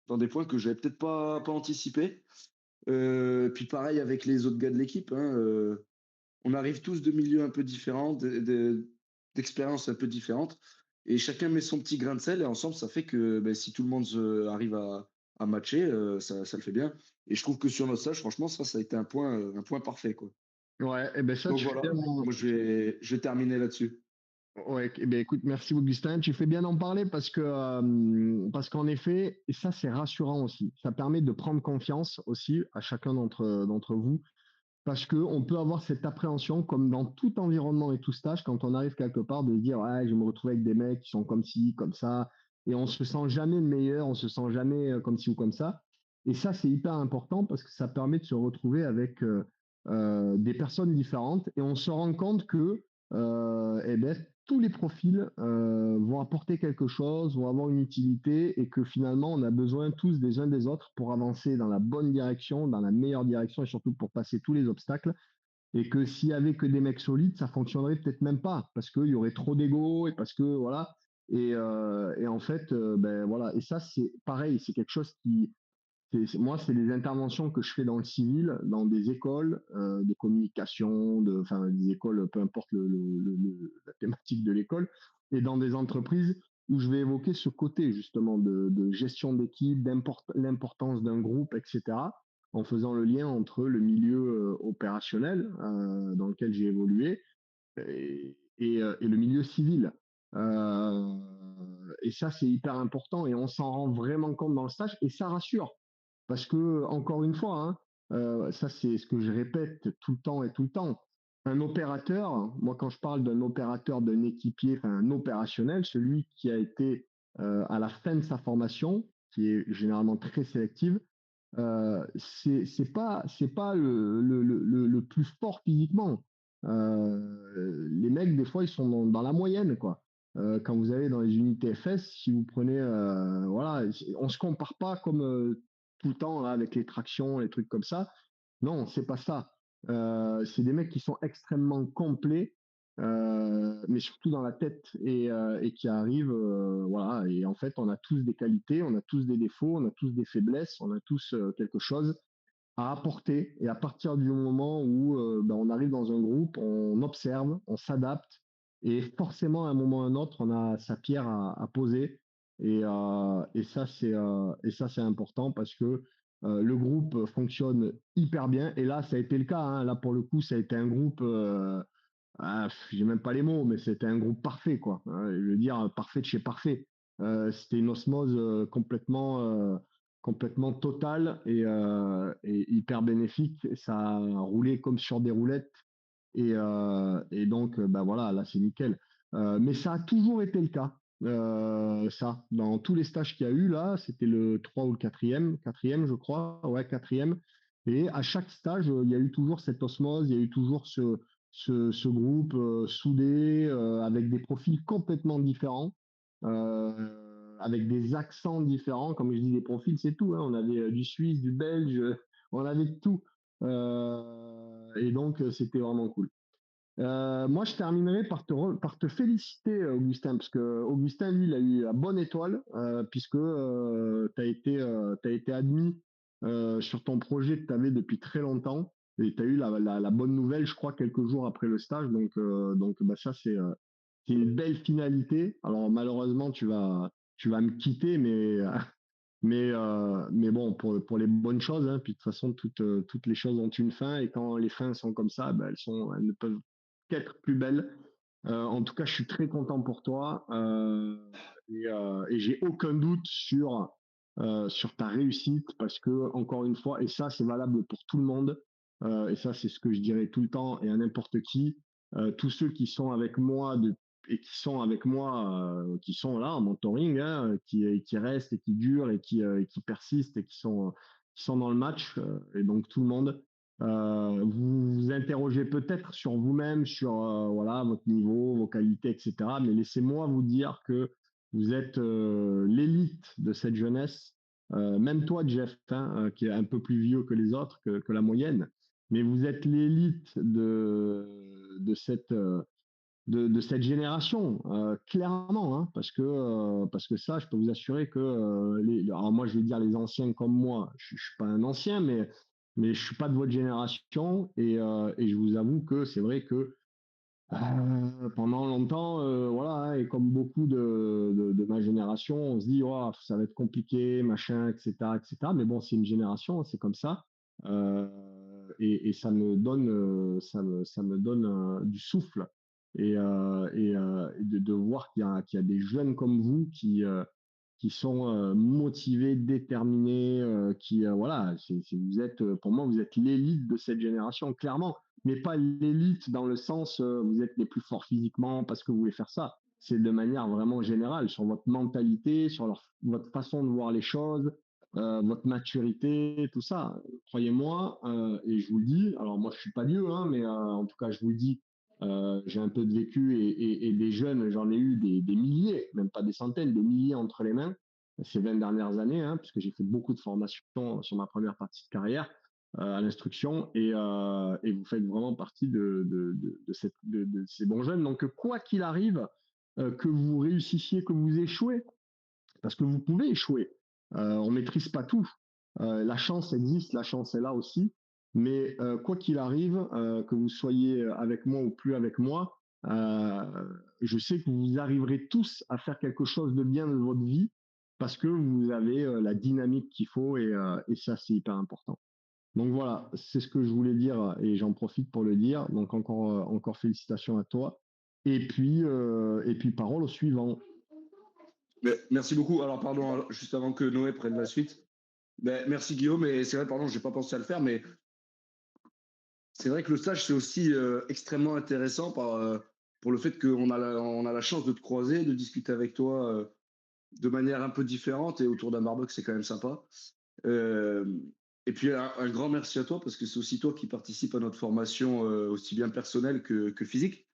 dans des points que je n'avais peut-être pas anticipés. Puis pareil avec les autres gars de l'équipe, hein, on arrive tous de milieux un peu différents, d'expériences un peu différentes, et chacun met son petit grain de sel, et ensemble, ça fait que ben, si tout le monde arrive à matcher, ça le fait bien. Et je trouve que sur notre stage, franchement, ça a été un point parfait, quoi. Ouais, et ben ça, Donc tu fais voilà, bien. moi je vais terminer là-dessus. Ouais, eh ben écoute, merci Augustin. Tu fais bien d'en parler parce qu'en effet, et ça c'est rassurant aussi. Ça permet de prendre confiance aussi à chacun d'entre vous parce que on peut avoir cette appréhension comme dans tout environnement et tout stage quand on arrive quelque part de se dire ouais, je vais me retrouver avec des mecs qui sont comme ci, comme ça et on se sent jamais le meilleur, on se sent jamais comme ci ou comme ça. Et ça c'est hyper important parce que ça permet de se retrouver avec des personnes différentes et on se rend compte que eh ben tous les profils vont apporter quelque chose, vont avoir une utilité et que finalement, on a besoin tous des uns des autres pour avancer dans la bonne direction, dans la meilleure direction et surtout pour passer tous les obstacles. Et que s'il y avait que des mecs solides, ça fonctionnerait peut-être même pas parce qu'il y aurait trop d'ego et parce que voilà. Et en fait, ben voilà. Et ça, c'est pareil, c'est quelque chose qui, moi, c'est des interventions que je fais dans le civil, dans des écoles de communication, enfin des écoles, peu importe la thématique de l'école, et dans des entreprises où je vais évoquer ce côté justement de gestion d'équipe, l'importance d'un groupe, etc., en faisant le lien entre le milieu opérationnel dans lequel j'ai évolué et le milieu civil. Euh, et ça, c'est hyper important et on s'en rend vraiment compte dans le stage et ça rassure. Parce que, encore une fois, hein, ça c'est ce que je répète tout le temps et tout le temps. Un opérateur, moi quand je parle d'un opérateur, d'un équipier, enfin un opérationnel, celui qui a été à la fin de sa formation, qui est généralement très sélective, c'est pas le plus fort physiquement. Les mecs, des fois, ils sont dans la moyenne, quoi. Quand vous allez dans les unités FS, si vous prenez, voilà, on se compare pas comme tout le temps là, avec les tractions, les trucs comme ça. Non, c'est pas ça. C'est des mecs qui sont extrêmement complets, mais surtout dans la tête et qui arrivent, voilà. Et en fait, on a tous des qualités, on a tous des défauts, on a tous des faiblesses, on a tous quelque chose à apporter. Et à partir du moment où ben, on arrive dans un groupe, on observe, on s'adapte, et forcément, à un moment ou à un autre, on a sa pierre à poser. Et ça, c'est important parce que le groupe fonctionne hyper bien. Et là, ça a été le cas. Hein. Là, pour le coup, ça a été un groupe. J'ai même pas les mots, mais c'était un groupe parfait, quoi. Je veux dire, parfait de chez parfait. C'était une osmose complètement totale et hyper bénéfique. Ça a roulé comme sur des roulettes. Et donc, bah voilà, là, c'est nickel. Mais ça a toujours été le cas. Ça, dans tous les stages qu'il y a eu, là, c'était le 3 ou le quatrième, je crois. Ouais, quatrième. Et à chaque stage, il y a eu toujours cette osmose, il y a eu toujours ce groupe soudé, avec des profils complètement différents, avec des accents différents. Comme je dis, des profils, c'est tout. Hein. On avait du Suisse, du Belge, on avait de tout. Et donc, c'était vraiment cool. Moi, je terminerai par te féliciter, Augustin, parce que Augustin, lui, il a eu la bonne étoile, puisque t'as été admis sur ton projet que tu avais depuis très longtemps, et tu as eu la bonne nouvelle, je crois, quelques jours après le stage. Donc bah, ça, c'est une belle finalité. Alors, malheureusement, tu vas me quitter, mais bon, pour les bonnes choses, hein, puis de toute façon, toutes les choses ont une fin, et quand les fins sont comme ça, ben, elles ne peuvent qu'être plus belles. En tout cas, je suis très content pour toi et j'ai aucun doute sur ta réussite parce que, encore une fois, et ça, c'est valable pour tout le monde, et ça, c'est ce que je dirais tout le temps et à n'importe qui, tous ceux qui sont avec moi et qui sont avec moi, qui sont là en mentoring, hein, qui restent et qui durent et qui persistent et qui sont dans le match, et donc tout le monde. Vous vous interrogez peut-être sur vous-même, sur voilà, votre niveau, vos qualités, etc. Mais laissez-moi vous dire que vous êtes l'élite de cette jeunesse. Même toi, Jeff, hein, qui est un peu plus vieux que les autres, que la moyenne, mais vous êtes l'élite de cette génération, clairement, hein, parce que ça, je peux vous assurer que alors moi, je vais dire les anciens comme moi, je suis pas un ancien, mais je suis pas de votre génération et je vous avoue que c'est vrai que pendant longtemps, voilà, hein, et comme beaucoup de ma génération, on se dit, oh, ça va être compliqué, machin, etc., etc. Mais bon, c'est une génération, c'est comme ça. Euh, et ça me donne, ça me donne du souffle et de voir qu'il y a des jeunes comme vous qui sont motivés, déterminés, voilà, vous êtes, pour moi, vous êtes l'élite de cette génération, clairement, mais pas l'élite dans le sens vous êtes les plus forts physiquement parce que vous voulez faire ça. C'est de manière vraiment générale sur votre mentalité, sur votre façon de voir les choses, votre maturité, tout ça. Croyez-moi, et je vous le dis. Alors moi, je suis pas Dieu, hein, mais en tout cas, je vous le dis J'ai un peu de vécu et des jeunes, j'en ai eu des milliers, même pas des centaines, des milliers entre les mains ces 20 dernières années, hein, puisque j'ai fait beaucoup de formations sur ma première partie de carrière à l'instruction et vous faites vraiment partie de ces bons jeunes. Donc, quoi qu'il arrive, que vous réussissiez, que vous échouez, parce que vous pouvez échouer. On maîtrise pas tout. La chance existe, la chance est là aussi. Mais quoi qu'il arrive, que vous soyez avec moi ou plus avec moi, euh, je sais que vous arriverez tous à faire quelque chose de bien de votre vie parce que vous avez la dynamique qu'il faut et ça c'est hyper important. Donc voilà, c'est ce que je voulais dire et j'en profite pour le dire. Donc encore félicitations à toi. Et puis parole au suivant. Merci beaucoup. Alors, pardon, juste avant que Noé prenne la suite. Merci Guillaume. Et c'est vrai, pardon, j'ai pas pensé à le faire, mais c'est vrai que le stage, c'est aussi extrêmement intéressant pour le fait on a la chance de te croiser, de discuter avec toi de manière un peu différente et autour d'un barbecue, c'est quand même sympa. Euh, et puis un grand merci à toi parce que c'est aussi toi qui participe à notre formation aussi bien personnelle que physique.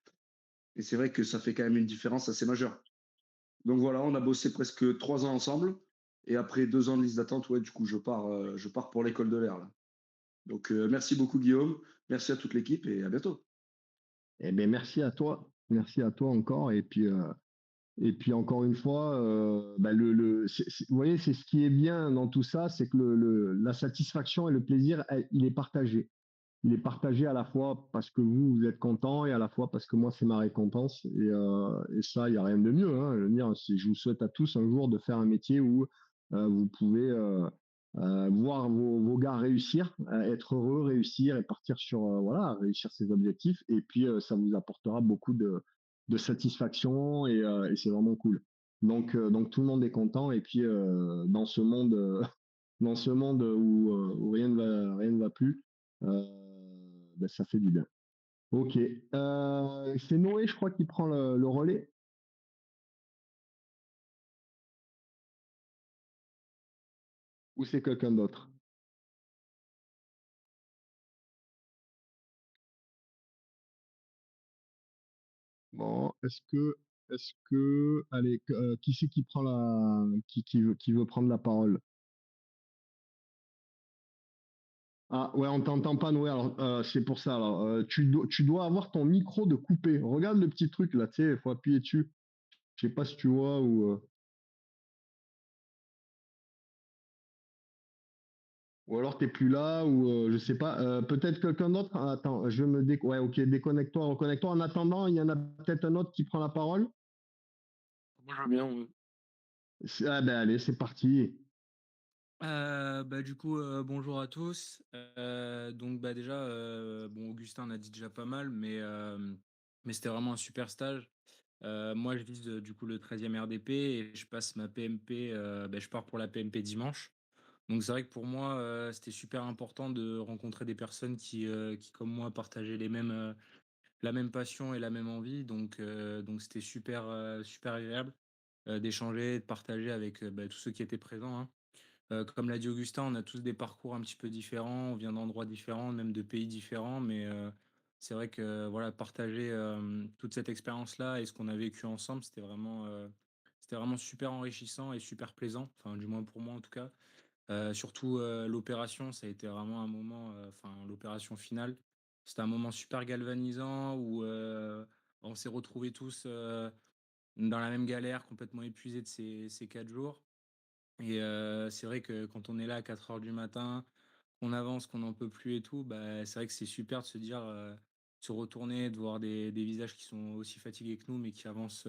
Et c'est vrai que ça fait quand même une différence assez majeure. Donc voilà, on a bossé presque 3 ans ensemble. Et après 2 ans de liste d'attente, ouais, du coup, je pars pour l'école de l'air là. Donc merci beaucoup Guillaume, merci à toute l'équipe et à bientôt. Eh bien, merci à toi encore. Et puis encore une fois, bah, vous voyez, c'est ce qui est bien dans tout ça, c'est que la satisfaction et le plaisir, il est partagé. Il est partagé à la fois parce que vous êtes content et à la fois parce que moi, c'est ma récompense. Et ça, il n'y a rien de mieux, hein. Je veux dire, je vous souhaite à tous un jour de faire un métier où vous pouvez voir vos gars réussir, être heureux, réussir et partir sur, voilà, réussir ses objectifs. Et puis, ça vous apportera beaucoup de satisfaction et c'est vraiment cool. Donc, tout le monde est content. Et puis, dans ce monde, dans ce monde où rien ne va plus, euh, ben, ça fait du bien. Ok. C'est Noé, je crois, qui prend le relais. Ou c'est quelqu'un d'autre? Bon, allez, qui c'est qui prend qui veut prendre la parole? Ah ouais, on t'entend pas, Noé. Alors c'est pour ça. Alors tu dois avoir ton micro de coupé. Regarde le petit truc là, tu sais, il faut appuyer dessus. Je sais pas si tu vois ou alors t'es plus là ou je sais pas. Peut-être quelqu'un d'autre. Ah, attends, ouais, ok, déconnecte-toi, reconnecte-toi. En attendant, il y en a peut-être un autre qui prend la parole. Moi, je veux bien, oui. Ah ben allez, c'est parti. Du coup, bonjour à tous. Donc, déjà, bon, Augustin en a dit déjà pas mal, mais c'était vraiment un super stage. Moi, je vise du coup le 13e RDP et je passe ma PMP. Je pars pour la PMP dimanche. Donc, c'est vrai que pour moi, c'était super important de rencontrer des personnes qui comme moi, partageaient la même passion et la même envie. Donc c'était super, super agréable d'échanger, de partager avec tous ceux qui étaient présents, hein. Comme l'a dit Augustin, on a tous des parcours un petit peu différents, on vient d'endroits différents, même de pays différents, mais c'est vrai que voilà, partager toute cette expérience-là et ce qu'on a vécu ensemble, c'était vraiment super enrichissant et super plaisant, enfin du moins pour moi en tout cas. Surtout l'opération, ça a été vraiment un moment, enfin l'opération finale, c'était un moment super galvanisant où on s'est retrouvés tous dans la même galère, complètement épuisés de ces 4 jours. Et c'est vrai que quand on est là à 4 heures du matin, qu'on avance, qu'on n'en peut plus et tout, bah, c'est vrai que c'est super de se dire, se retourner, de voir des visages qui sont aussi fatigués que nous, mais qui avancent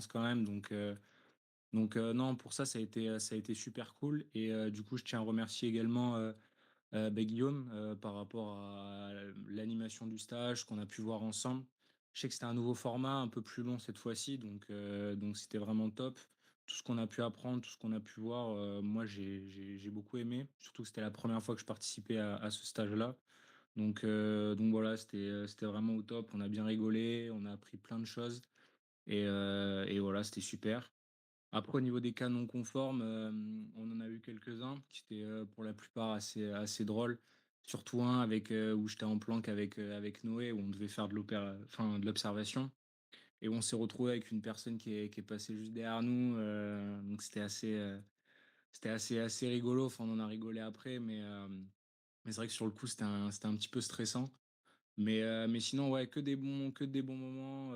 quand même. Non, pour ça, ça a été super cool. Et du coup, je tiens à remercier également Guillaume par rapport à l'animation du stage qu'on a pu voir ensemble. Je sais que c'était un nouveau format, un peu plus long cette fois-ci, donc c'était vraiment top. Tout ce qu'on a pu apprendre, tout ce qu'on a pu voir, moi j'ai beaucoup aimé. Surtout que c'était la première fois que je participais à ce stage-là. Donc voilà, c'était vraiment au top. On a bien rigolé, on a appris plein de choses. Et voilà, c'était super. Après, au niveau des cas non conformes, on en a eu quelques-uns qui étaient pour la plupart assez drôles. surtout un avec, où j'étais en planque avec Noé, où on devait faire de l'observation et on s'est retrouvé avec une personne qui est passée juste derrière nous, donc c'était assez rigolo. Enfin, on en a rigolé après, mais c'est vrai que sur le coup, c'était un petit peu stressant. Mais sinon, ouais, que des bons moments,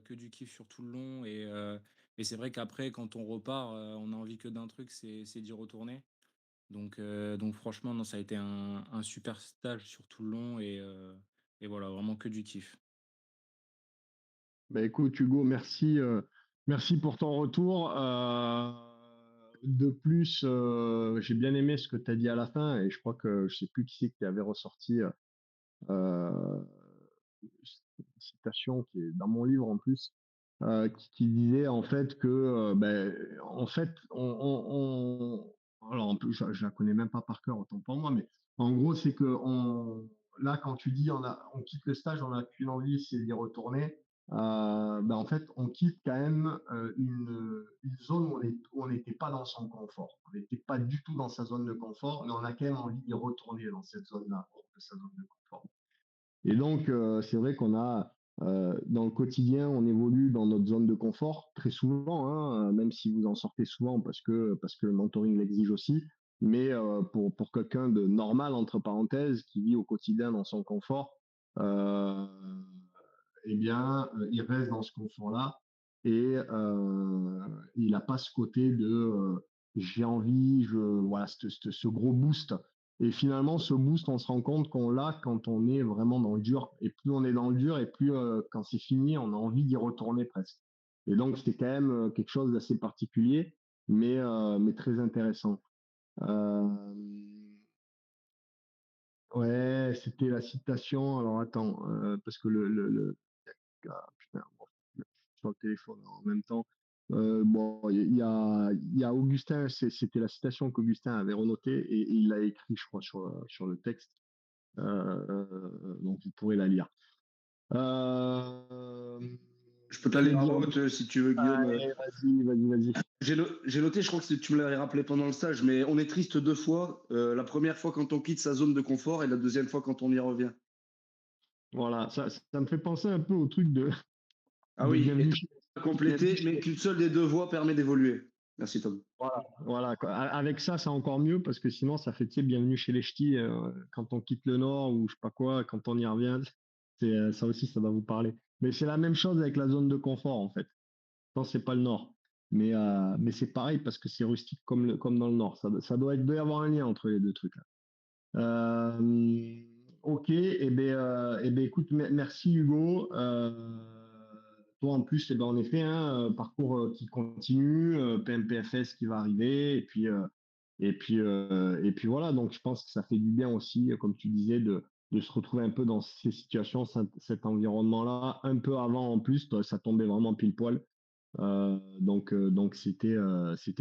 que du kiff sur tout le long et c'est vrai qu'après, quand on repart, on a envie que d'un truc, c'est d'y retourner. Donc franchement, non, ça a été un super stage sur tout le long et voilà, vraiment que du kiff. Bah, écoute, Hugo, merci pour ton retour. De plus, j'ai bien aimé ce que tu as dit à la fin et je crois que je sais plus qui c'est qui avait ressorti euh, une citation qui est dans mon livre en plus, qui disait en fait que, ben, en fait, alors en plus, je la connais même pas par cœur, autant pour moi, mais en gros, c'est que là, quand tu dis on quitte le stage, on n'a qu'une envie, c'est d'y retourner. Ben, en fait, on quitte quand même une zone où on n'était pas dans son confort. On n'était pas du tout dans sa zone de confort, mais on a quand même envie d'y retourner dans cette zone-là, hors de sa zone de confort. Et donc, c'est vrai qu'on a, dans le quotidien, on évolue dans notre zone de confort très souvent, hein, même si vous en sortez souvent parce que le mentoring l'exige aussi. Mais pour quelqu'un de normal, entre parenthèses, qui vit au quotidien dans son confort, euh, eh bien, il reste dans ce confort-là et il n'a pas ce côté de j'ai envie, voilà, ce gros boost. Et finalement, ce boost, on se rend compte qu'on l'a quand on est vraiment dans le dur. Et plus on est dans le dur, et plus quand c'est fini, on a envie d'y retourner presque. Et donc, c'était quand même quelque chose d'assez particulier, mais très intéressant. Euh, ouais, c'était la citation. Alors attends, parce que ah, putain, bon, je suis sur le téléphone en même temps. Bon, il y a Augustin, c'était la citation qu'Augustin avait renotée et il l'a écrit, je crois, sur le texte. Donc vous pourrez la lire. Euh, Je peux que t'aller à dire? voix haute si tu veux, Guillaume. Allez, vas-y. J'ai noté, je crois que tu me l'avais rappelé pendant le stage, mais on est triste deux fois. La première fois quand on quitte sa zone de confort et la deuxième fois quand on y revient. Voilà, ça me fait penser un peu au truc de, Ah de oui, et bienvenue t'as chez, à Bienvenue compléter, mais chez- qu'une seule des deux voies permet d'évoluer. Merci Tom. Voilà, quoi. Avec ça, c'est encore mieux parce que sinon, ça fait, tu sais, bienvenue chez les ch'tis quand on quitte le Nord ou je sais pas quoi, quand on y revient. Ça aussi, ça va vous parler. Mais c'est la même chose avec la zone de confort, en fait. Non, c'est pas le Nord. Mais c'est pareil parce que c'est rustique comme dans le Nord. Doit y avoir un lien entre les deux trucs là. Ok, et ben, écoute, merci Hugo. Toi en plus, en effet, hein, parcours qui continue, PMPFS qui va arriver, et puis voilà. Donc je pense que ça fait du bien aussi, comme tu disais, de se retrouver un peu dans ces situations, cet environnement-là, un peu avant en plus, ça tombait vraiment pile poil. Donc c'était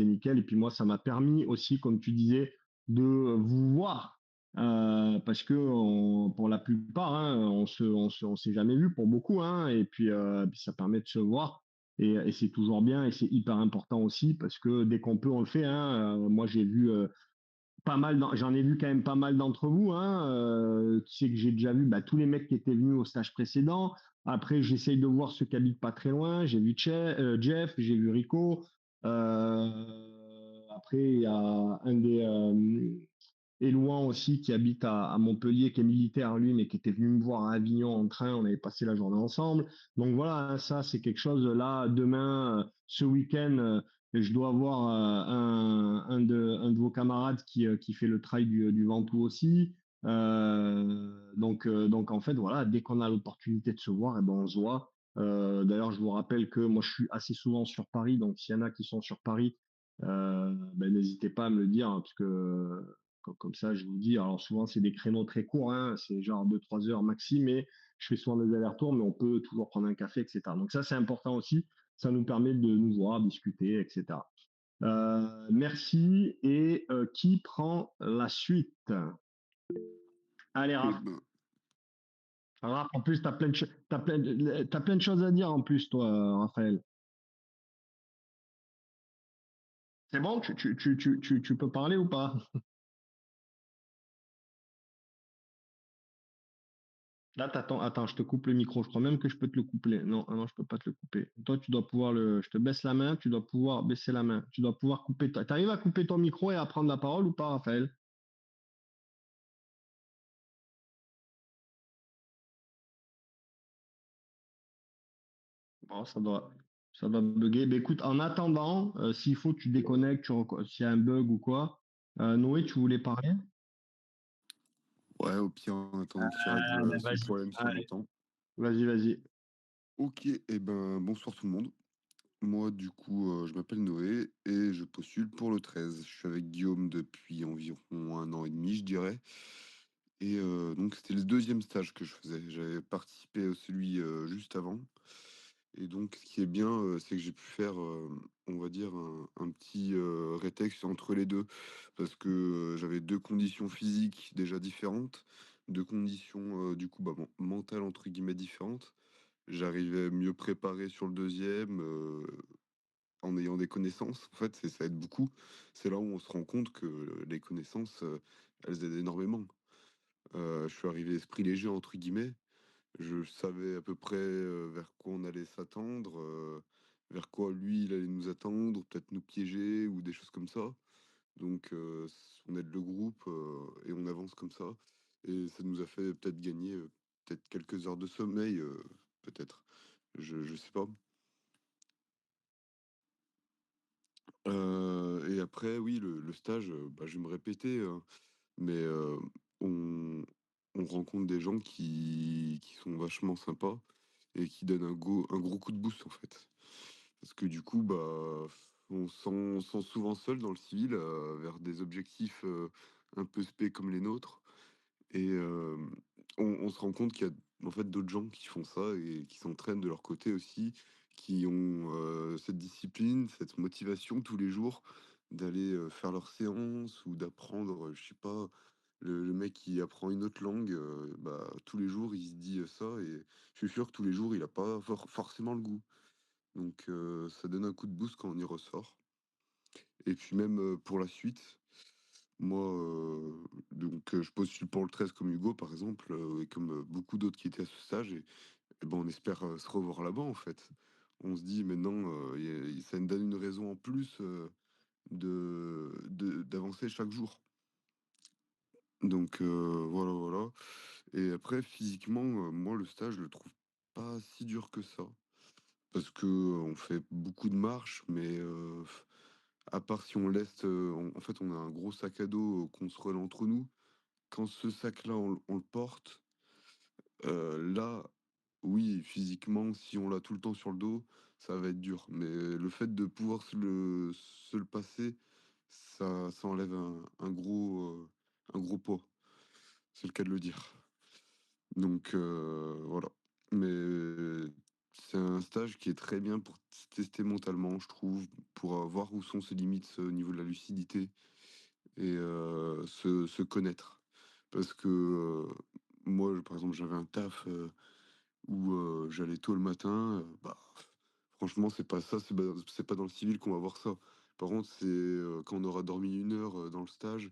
nickel. Et puis moi, ça m'a permis aussi, comme tu disais, de vous voir. Parce que pour la plupart, hein, on s'est jamais vu pour beaucoup, hein, et puis ça permet de se voir. Et c'est toujours bien et c'est hyper important aussi parce que dès qu'on peut, on le fait, hein. Moi, j'ai vu j'en ai vu quand même pas mal d'entre vous, hein. Tu sais que j'ai déjà vu tous les mecs qui étaient venus au stage précédent. Après, j'essaye de voir ceux qui habitent pas très loin. J'ai vu Jeff, j'ai vu Rico. Après, il y a un des Élouan aussi qui habite à Montpellier, qui est militaire lui, mais qui était venu me voir à Avignon en train. On avait passé la journée ensemble. Donc voilà, hein, ça c'est quelque chose là. Demain, ce week-end, je dois avoir un de vos camarades qui fait le trail du Ventoux aussi. Donc en fait, voilà, dès qu'on a l'opportunité de se voir, eh ben, on se voit. D'ailleurs, je vous rappelle que moi, je suis assez souvent sur Paris. Donc s'il y en a qui sont sur Paris, ben, n'hésitez pas à me le dire, hein, parce que comme ça, je vous dis, alors souvent, c'est des créneaux très courts, hein, c'est genre 2-3 heures maxi, mais je fais souvent des allers-retours, mais on peut toujours prendre un café, etc. Donc ça, c'est important aussi. Ça nous permet de nous voir, discuter, etc. Merci. Et qui prend la suite? Allez, Eh Raph. ben, Raph, en plus, t'as plein de choses à dire en plus, toi, Raphaël. C'est bon? Tu peux parler ou pas? Là, attends, je te coupe le micro. Je crois même que je peux te le couper. Non, ah non, je peux pas te le couper. Toi, tu dois pouvoir je te baisse la main, tu dois pouvoir baisser la main. Tu dois pouvoir couper. T'arrives à couper ton micro et à prendre la parole ou pas, Raphaël? Bon, ça doit bugger. Mais écoute, en attendant, s'il faut, tu déconnectes, s'il y a un bug ou quoi. Noé, tu voulais parler? Ouais, au pire, en attendant qu'il règle Ah, ben son vas-y. problème si on Allez. m'entend. Vas-y, vas-y. Ok, et ben bonsoir tout le monde. Moi, du coup, je m'appelle Noé et je postule pour le 13. Je suis avec Guillaume depuis environ 1 an et demi, je dirais. Et donc, c'était le deuxième stage que je faisais. J'avais participé à celui juste avant. Et donc, ce qui est bien, c'est que j'ai pu faire, on va dire, un petit rétex entre les deux. Parce que j'avais deux conditions physiques déjà différentes, deux conditions, du coup, bah, mentales, entre guillemets, différentes. J'arrivais mieux préparé sur le deuxième, en ayant des connaissances. En fait, ça aide beaucoup. C'est là où on se rend compte que les connaissances, elles aident énormément. Je suis arrivé «esprit léger» entre guillemets. Je savais à peu près, vers quoi on allait s'attendre, vers quoi lui, il allait nous attendre, peut-être nous piéger ou des choses comme ça. Donc on aide le groupe, et on avance comme ça et ça nous a fait peut-être gagner, peut-être quelques heures de sommeil, peut-être. Je sais pas. Et après oui, le stage, bah, je vais me répéter, hein, mais on on rencontre des gens qui sont vachement sympas et qui donnent un gros coup de boost, en fait. Parce que du coup, bah, on se sent souvent seul dans le civil, vers des objectifs, un peu spé comme les nôtres et on se rend compte qu'il y a, en fait, d'autres gens qui font ça et qui s'entraînent de leur côté aussi, qui ont, cette discipline, cette motivation tous les jours d'aller, faire leurs séances ou d'apprendre, je sais pas, le mec qui apprend une autre langue, bah, tous les jours, il se dit, ça et je suis sûr que tous les jours, il a pas forcément le goût. Donc ça donne un coup de boost quand on y ressort et puis même, pour la suite, moi, donc je postule pour le 13 comme Hugo, par exemple, et comme, beaucoup d'autres qui étaient à ce stage et ben, on espère, se revoir là-bas, en fait. On se dit maintenant, ça nous donne une raison en plus, d'avancer chaque jour. Donc voilà, voilà et après physiquement, moi le stage, je le trouve pas si dur que ça. Parce que, on fait beaucoup de marches, mais à part si on laisse, en fait, on a un gros sac à dos, qu'on se relaie entre nous. Quand ce sac-là, on le porte, là, oui, physiquement, si on l'a tout le temps sur le dos, ça va être dur. Mais le fait de pouvoir se le passer, ça enlève un gros poids. C'est le cas de le dire. Donc voilà. Mais c'est un stage qui est très bien pour se tester mentalement, je trouve, pour, voir où sont ses limites, au niveau de la lucidité et se connaître. Parce que, moi, par exemple, j'avais un taf, où, j'allais tôt le matin, bah, franchement, c'est pas ça, c'est pas dans le civil qu'on va voir ça. Par contre, c'est, quand on aura dormi 1 heure, dans le stage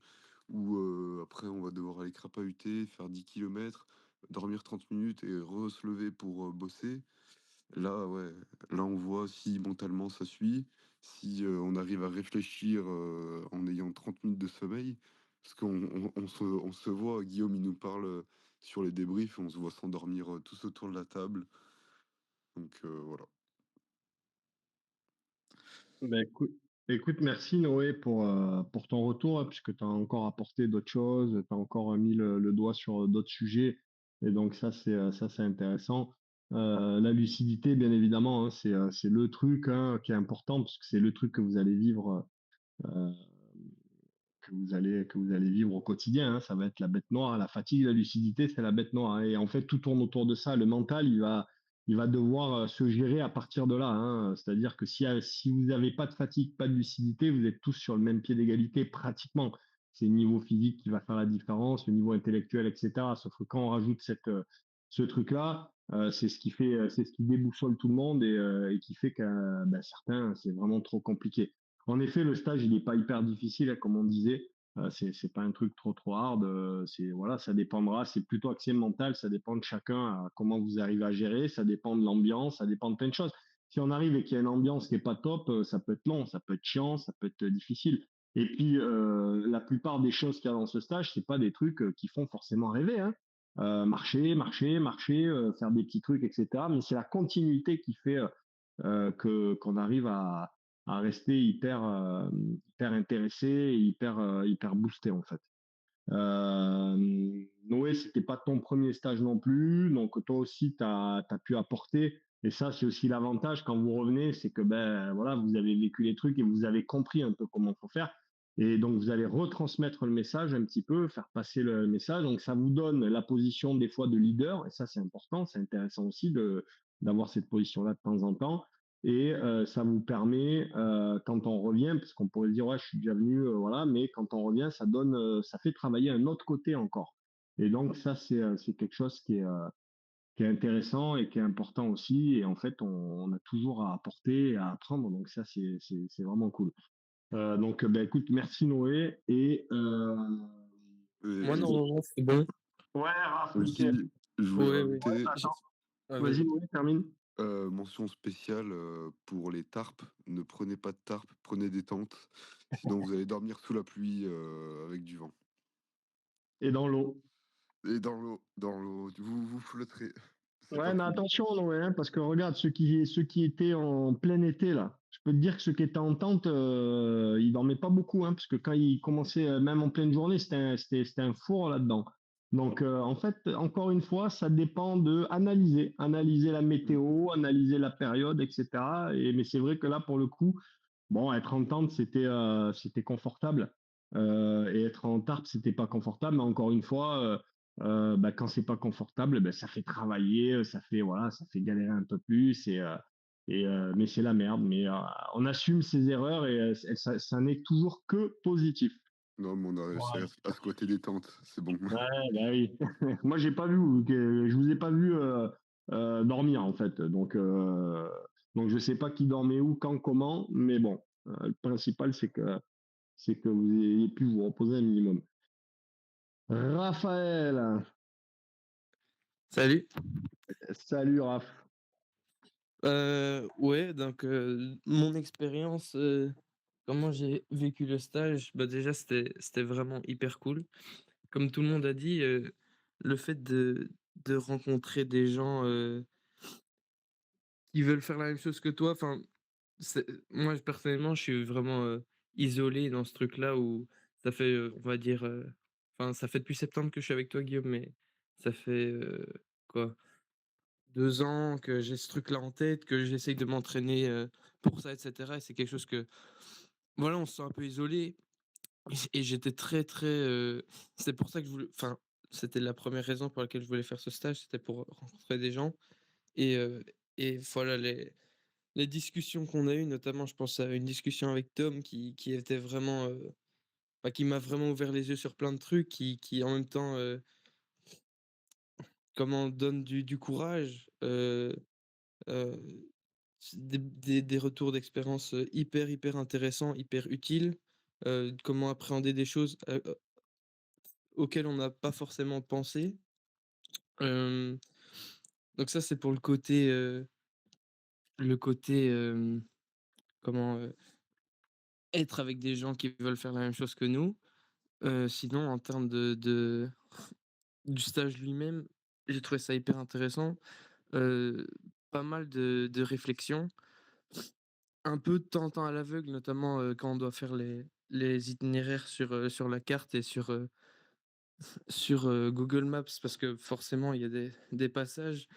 où, après on va devoir aller crapahuter, faire 10 kilomètres, dormir 30 minutes et se lever pour, bosser. Là, ouais, là, on voit si mentalement ça suit, si, on arrive à réfléchir, en ayant 30 minutes de sommeil. Parce qu'on se voit, Guillaume, il nous parle, sur les débriefs, on se voit s'endormir, tous autour de la table. Donc voilà. Ben, écoute, merci Noé pour ton retour, hein, puisque tu as encore apporté d'autres choses, tu as encore mis le doigt sur d'autres sujets, et donc ça c'est intéressant. La lucidité, bien évidemment, hein, c'est le truc, hein, qui est important, parce que c'est le truc que vous allez vivre, euh, que vous allez vivre au quotidien, hein. Ça va être la bête noire, la fatigue, la lucidité, c'est la bête noire, hein. Et en fait, tout tourne autour de ça. Le mental, il va devoir, se gérer à partir de là, hein. C'est-à-dire que si vous n'avez pas de fatigue, pas de lucidité, vous êtes tous sur le même pied d'égalité pratiquement. C'est le niveau physique qui va faire la différence, le niveau intellectuel, etc. Sauf que quand on rajoute ce truc-là, c'est ce qui déboussole tout le monde et qui fait que, ben, certains, c'est vraiment trop compliqué. En effet, le stage, il n'est pas hyper difficile, hein, comme on disait. C'est pas un truc trop hard. Voilà, ça dépendra. C'est plutôt axé mental. Ça dépend de chacun, comment vous arrivez à gérer. Ça dépend de l'ambiance. Ça dépend de plein de choses. Si on arrive et qu'il y a une ambiance qui est pas top, ça peut être long, ça peut être chiant, ça peut être difficile. Et puis, la plupart des choses qu'il y a dans ce stage, c'est pas des trucs qui font forcément rêver, hein. Marcher, faire des petits trucs, etc. Mais c'est la continuité qui fait qu'on arrive à rester hyper intéressé, et hyper boosté en fait. Noé, c'était pas ton premier stage non plus, donc toi aussi, tu as pu apporter. Et ça, c'est aussi l'avantage quand vous revenez, c'est que ben voilà, vous avez vécu les trucs et vous avez compris un peu comment il faut faire. Et donc, vous allez retransmettre le message un petit peu, faire passer le message. Donc, ça vous donne la position des fois de leader. Et ça, c'est important, c'est intéressant aussi d'avoir cette position-là de temps en temps. Et ça vous permet, quand on revient, parce qu'on pourrait se dire, ouais, je suis déjà venu, voilà, mais quand on revient, ça fait travailler un autre côté encore. Et donc, ça, c'est quelque chose qui est intéressant et qui est important aussi. Et en fait, on a toujours à apporter et à apprendre. Donc, ça, c'est vraiment cool. Donc, ben, écoute, merci Noé. Et Moi, Et normalement, c'est bon. ouais, Raph, aussi, nickel. je voulais Oui. rajouter Attends, Ah, vas-y, vas-y. Noé, termine. mention spéciale pour les tarpes. Ne prenez pas de tarpes, prenez des tentes. Sinon, vous allez dormir sous la pluie avec du vent. Et dans l'eau. Et dans l'eau, vous flotterez. C'est Ouais, pas mais cool. attention, Noé, hein, parce que regarde, ceux qui étaient en plein été, là, je peux te dire que ceux qui étaient en tente, ils dormaient pas beaucoup, hein, parce que quand ils commençaient, même en pleine journée, c'était un four là-dedans. Donc, en fait, encore une fois, ça dépend de analyser la météo, analyser la période, etc. Mais c'est vrai que là, pour le coup, bon, être en tente, c'était confortable. Et être en tarp, c'était pas confortable. Mais encore une fois, bah, quand c'est pas confortable, bah, ça fait travailler, voilà, ça fait galérer un peu plus. Mais c'est la merde. Mais on assume ses erreurs et ça n'est toujours que positif. Non, mais on a réussi Voilà. à squatter des tentes. C'est bon. Ouais, bah oui. Moi, j'ai pas vu, je vous ai pas vu dormir en fait. Donc je sais pas qui dormait où, quand, comment, mais bon, le principal c'est que vous ayez pu vous reposer un minimum. Raphaël, Salut. salut Raph. Ouais, donc mon expérience, comment j'ai vécu le stage, bah déjà c'était vraiment hyper cool. Comme tout le monde a dit, le fait de rencontrer des gens qui veulent faire la même chose que toi, enfin, moi personnellement, je suis vraiment isolé dans ce truc-là où ça fait, on va dire, enfin, ça fait depuis septembre que je suis avec toi, Guillaume, mais ça fait quoi? 2 ans que j'ai ce truc-là en tête, que j'essaye de m'entraîner, pour ça et cetera et c'est quelque chose que voilà, on se sent un peu isolé et j'étais très, très, c'est pour ça que je voulais enfin, c'était la première raison pour laquelle je voulais faire ce stage, c'était pour rencontrer des gens et heu et voilà les discussions qu'on a eues, notamment je pense à une discussion avec Tom qui était vraiment, bah, qui m'a vraiment ouvert les yeux sur plein de trucs, qui en même temps, comment donne du courage, heu des retours d'expérience, hyper intéressants, hyper utiles, comment appréhender des choses, auxquelles on n'a pas forcément pensé. Hem, donc ça, c'est pour le côté, comment, être avec des gens qui veulent faire la même chose que nous. Sinon en termes de du stage lui-même, j'ai trouvé ça hyper intéressant, heu, pas mal de réflexions. Un peu tentant à l'aveugle, notamment, quand on doit faire les itinéraires sur la carte et sur Google Maps parce que forcément il y a des passages,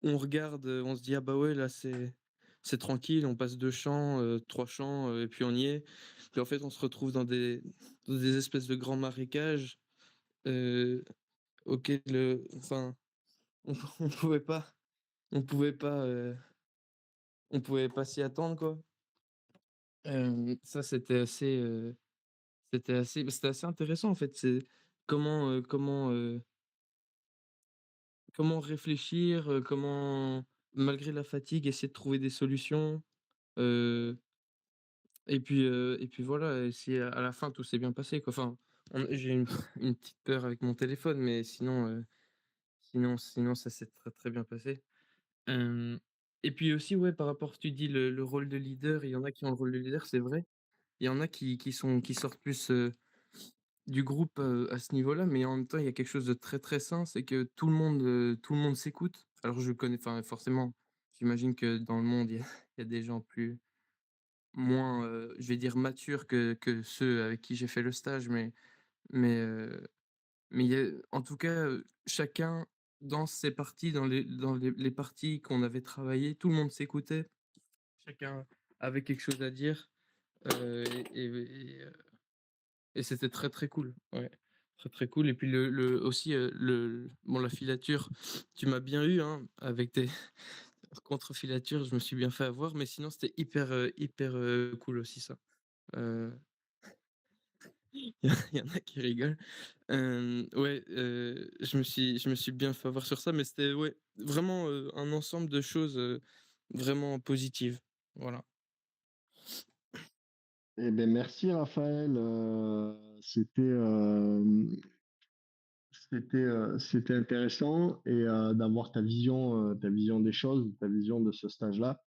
on regarde, on se dit: «Ah bah ouais là c'est tranquille, on passe 2 champs, 3 champs, et puis on y est». Puis en fait on se retrouve dans des espèces de grands marécages, heu, auxquels, enfin on on pouvait pas on pouvait pas, on pouvait pas s'y attendre quoi. Ça c'était assez intéressant en fait, c'est comment réfléchir, comment malgré la fatigue essayer de trouver des solutions, heu et puis voilà et si à la fin tout s'est bien passé quoi. Enfin, J'ai une petite peur avec mon téléphone, mais sinon ça s'est très, très bien passé. Hem et puis aussi, ouais, par rapport, tu dis le rôle de leader, il y en a qui ont le rôle de leader, c'est vrai. Il y en a qui sortent plus, du groupe, à ce niveau-là, mais en même temps, il y a quelque chose de très, très sain, c'est que tout le monde s'écoute. Alors je connais enfin, forcément, j'imagine que dans le monde, il y a des gens moins, je vais dire matures que ceux avec qui j'ai fait le stage, mais, mais il y a en tout cas, chacun dans ses parties, dans les parties qu'on avait travaillées, tout le monde s'écoutait, chacun avait quelque chose à dire, et et et et c'était très, très cool, ouais. Très, très cool et puis le aussi, la filature, tu m'as bien eu, hein, avec tes contre-filatures, je me suis bien fait avoir, mais sinon c'était hyper, cool aussi ça. Heu, il y en a qui rigolent. Ouais, je me suis bien fait avoir sur ça, mais c'était, ouais, vraiment, un ensemble de choses, vraiment positives. Voilà. Eh beh, merci Raphaël, c'était intéressant et d'avoir ta vision des choses, ta vision de ce stage-là.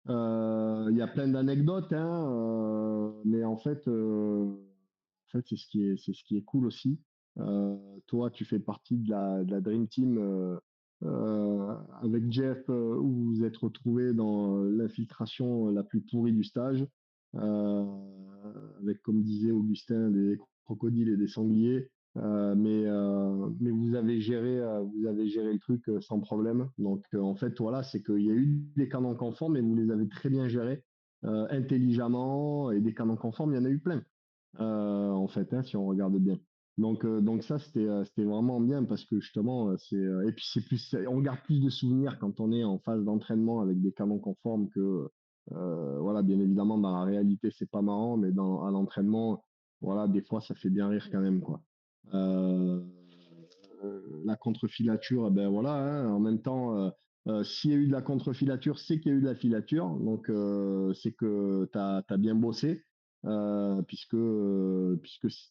Il y a plein d'anecdotes, hein, mais en fait, c'est ce qui est cool aussi. Toi, tu fais partie de la Dream Team avec Jeff, où vous vous êtes retrouvés dans l'infiltration la plus pourrie du stage, euh, avec, comme disait Augustin, des crocodiles et des sangliers. Mais vous avez géré le truc sans problème. Donc, en fait, voilà, c'est qu'il y a eu des canons conformes, mais vous les avez très bien gérés, intelligemment. Et des canons conformes, il y en a eu plein, en fait, hein, si on regarde bien. Donc ça, c'était vraiment bien parce que justement, et puis on garde plus de souvenirs quand on est en phase d'entraînement avec des canons conformes que, voilà, bien évidemment, dans la réalité, c'est pas marrant, mais à l'entraînement, voilà, des fois, ça fait bien rire quand même, quoi. Euh, la contre-filature, eh ben voilà, hein, en même temps, s'il y a eu de la contre-filature, c'est qu'il y a eu de la filature, donc c'est que tu as bien bossé, puisque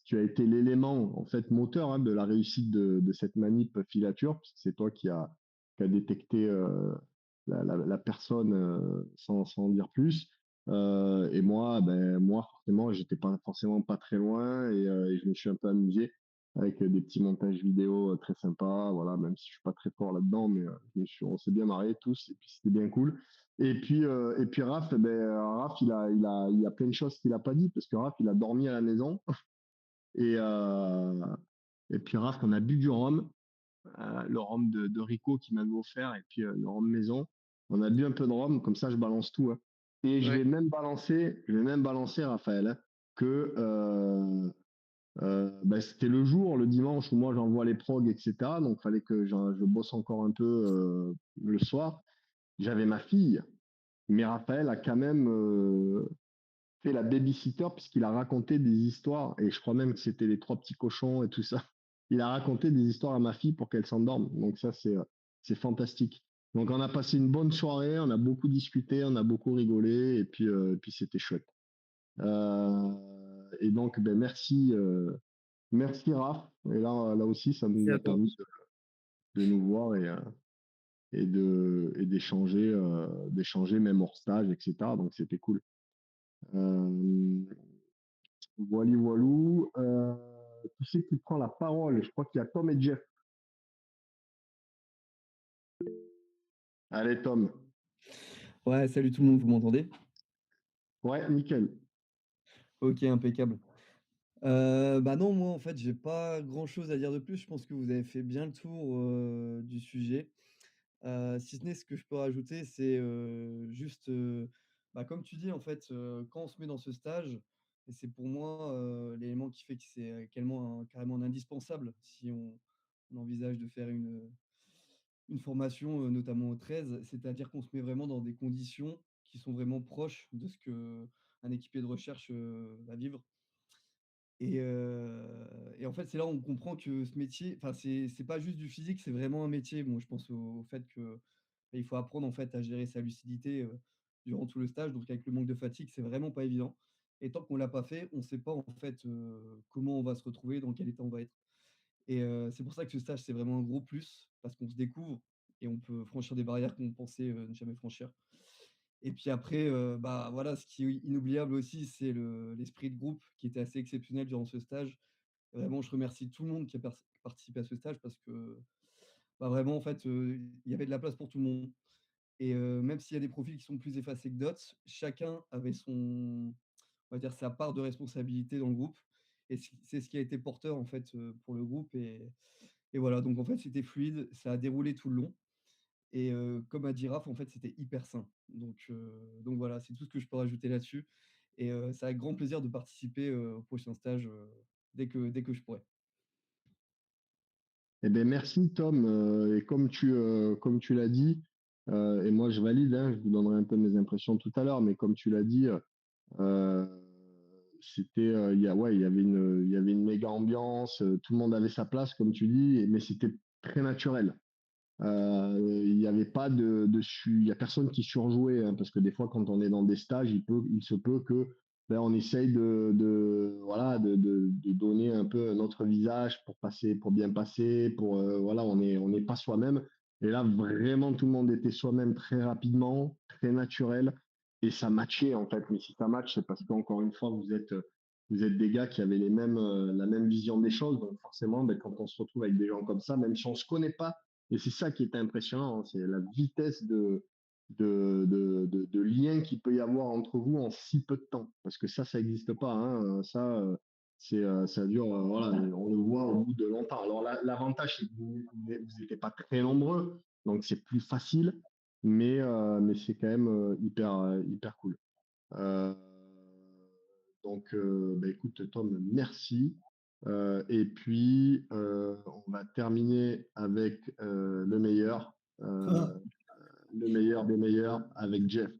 tu as été l'élément en fait moteur, hein, de la réussite de cette manip filature, puisque c'est toi qui a détecté la personne, sans en dire plus. Et moi, forcément, j'étais pas forcément pas très loin et je me suis un peu amusé avec des petits montages vidéo très sympas, voilà, même si je suis pas très fort là-dedans, mais on s'est bien marrés tous, et puis c'était bien cool. Et puis Raph, Raph, il y a plein de choses qu'il a pas dit, parce que Raph, il a dormi à la maison, et, euh, et puis Raph, on a bu du rhum, le rhum de Rico qui m'avait offert, et puis le rhum maison. On a bu un peu de rhum, comme ça je balance tout, hein. Et Ouais, je vais même balancer, Raphaël, hein, que c'était le jour, le dimanche, où moi j'envoie les progs, etc. Donc il fallait que je bosse encore un peu le soir. J'avais ma fille, mais Raphaël a quand même fait la babysitter puisqu'il a raconté des histoires, et je crois même que c'était les trois petits cochons et tout ça. Il a raconté des histoires à ma fille pour qu'elle s'endorme. Donc ça, c'est fantastique. Donc on a passé une bonne soirée, on a beaucoup discuté, on a beaucoup rigolé, et puis c'était chouette. Et donc, merci Raph. Et là aussi, ça merci nous à a toi. permis de nous voir d'échanger même hors stage, etc. Donc c'était cool. Euh, Voilou, voilou. Qui c'est qui prend la parole? Je crois qu'il y a Tom et Jeff. Allez, Tom. Ouais, salut tout le monde, vous m'entendez? Ouais, nickel. OK, impeccable. Bah, non, moi, en fait, j'ai pas grand-chose à dire de plus. Je pense que vous avez fait bien le tour, du sujet. Si ce n'est, ce que je peux rajouter, c'est, juste, bah, comme tu dis, en fait, quand on se met dans ce stage, et c'est pour moi, l'élément qui fait que c'est, carrément un indispensable si on envisage de faire une formation, notamment au 13, c'est-à-dire qu'on se met vraiment dans des conditions qui sont vraiment proches de ce qu'un équipier de recherche, va vivre. Et en fait, c'est là où on comprend que ce métier, enfin, c'est pas juste du physique, c'est vraiment un métier. Bon, je pense au fait que, bah, il faut apprendre, en fait, à gérer sa lucidité, durant tout le stage. Donc avec le manque de fatigue, c'est vraiment pas évident. Et tant qu'on l'a pas fait, on ne sait pas en fait comment on va se retrouver, dans quel état on va être. Et c'est pour ça que ce stage, c'est vraiment un gros plus, parce qu'on se découvre et on peut franchir des barrières qu'on pensait ne jamais franchir. Et puis après, bah voilà, ce qui est inoubliable aussi, c'est l'esprit de groupe qui était assez exceptionnel durant ce stage. Vraiment, je remercie tout le monde qui a participé à ce stage parce que bah, vraiment, en fait, il y avait de la place pour tout le monde. Et même s'il y a des profils qui sont plus effacés que d'autres, chacun avait on va dire, sa part de responsabilité dans le groupe. Et c'est ce qui a été porteur, en fait, pour le groupe. Et voilà, donc en fait, c'était fluide, ça a déroulé tout le long. Et comme a dit Raph, en fait, c'était hyper sain. Donc voilà, c'est tout ce que je peux rajouter là-dessus. Et c'est avec grand plaisir de participer au prochain stage dès que je pourrai. Eh bien, merci Tom. Et comme tu l'as dit, et moi je valide, hein, je vous donnerai un peu mes impressions tout à l'heure, mais comme tu l'as dit, euh, il y avait une méga ambiance, tout le monde avait sa place, comme tu dis, mais c'était très naturel. Il n'y avait pas il y a personne qui surjouait, hein, parce que des fois, quand on est dans des stages, il se peut que on essaye voilà, de donner un peu notre visage pour passer, pour bien passer, voilà, on n'est pas soi-même. Et là, vraiment, tout le monde était soi-même très rapidement, très naturel, et ça matchait en fait. Mais si ça match, c'est parce qu'encore une fois, vous êtes des gars qui avaient la même vision des choses. Donc forcément, quand on se retrouve avec des gens comme ça, même si on se connaît pas, et c'est ça qui est impressionnant, hein, c'est la vitesse de lien qu'il peut y avoir entre vous en si peu de temps. Parce que ça n'existe pas, hein. Ça, ça dure, voilà, on le voit au bout de longtemps. Alors l'avantage, c'est que vous n'étiez pas très nombreux, donc c'est plus facile, mais c'est quand même hyper cool. Euh, donc, écoute, Tom, merci. Et puis, on va terminer avec euh, le meilleur des meilleurs, avec Jeff.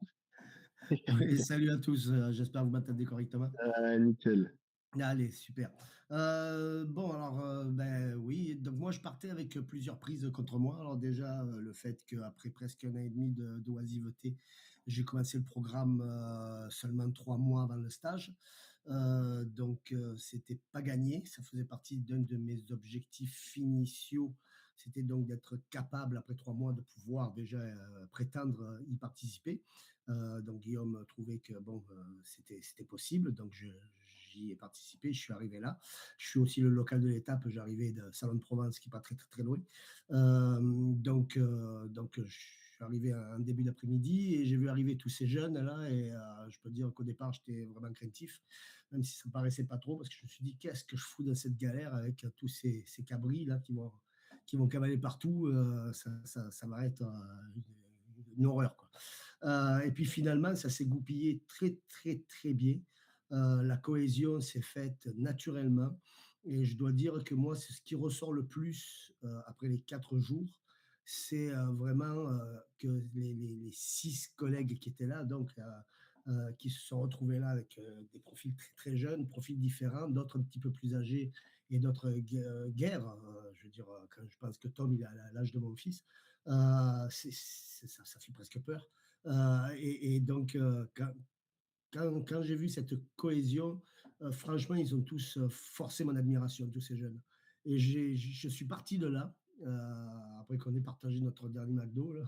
Oui, salut à tous, j'espère que vous m'entendez correctement. Nickel. Allez, super. Bon, alors, oui, donc moi, je partais avec plusieurs prises contre moi. Alors déjà, le fait qu'après presque 1 an et demi d'oisiveté, j'ai commencé le programme seulement 3 mois avant le stage. Donc, c'était pas gagné. Ça faisait partie d'un de mes objectifs initiaux. C'était donc d'être capable, après 3 mois, de pouvoir déjà prétendre y participer. Donc Guillaume trouvait que bon, c'était possible, donc j'y ai participé, je suis arrivé là. Je suis aussi le local de l'étape, j'arrivais de Salon de Provence, qui n'est pas très, très, très loin. Donc, je suis arrivé en début d'après-midi et j'ai vu arriver tous ces jeunes-là et je peux dire qu'au départ, j'étais vraiment craintif, même si ça ne paraissait pas trop, parce que je me suis dit, qu'est-ce que je fous dans cette galère avec tous ces cabris-là qui vont cavaler partout, ça va être une horreur, quoi. Et puis finalement, ça s'est goupillé très, très, très bien. La cohésion s'est faite naturellement. Et je dois dire que moi, c'est ce qui ressort le plus après les 4 jours, c'est vraiment que les 6 collègues qui étaient là, donc qui se sont retrouvés là avec des profils très, très jeunes, profils différents, d'autres un petit peu plus âgés et d'autres guerres. Je veux dire, quand je pense que Tom, il a l'âge de mon fils, ça fait presque peur. Et donc, quand j'ai vu cette cohésion, franchement, ils ont tous forcé mon admiration, tous ces jeunes. Et je suis parti de là, après qu'on ait partagé notre dernier McDo, là,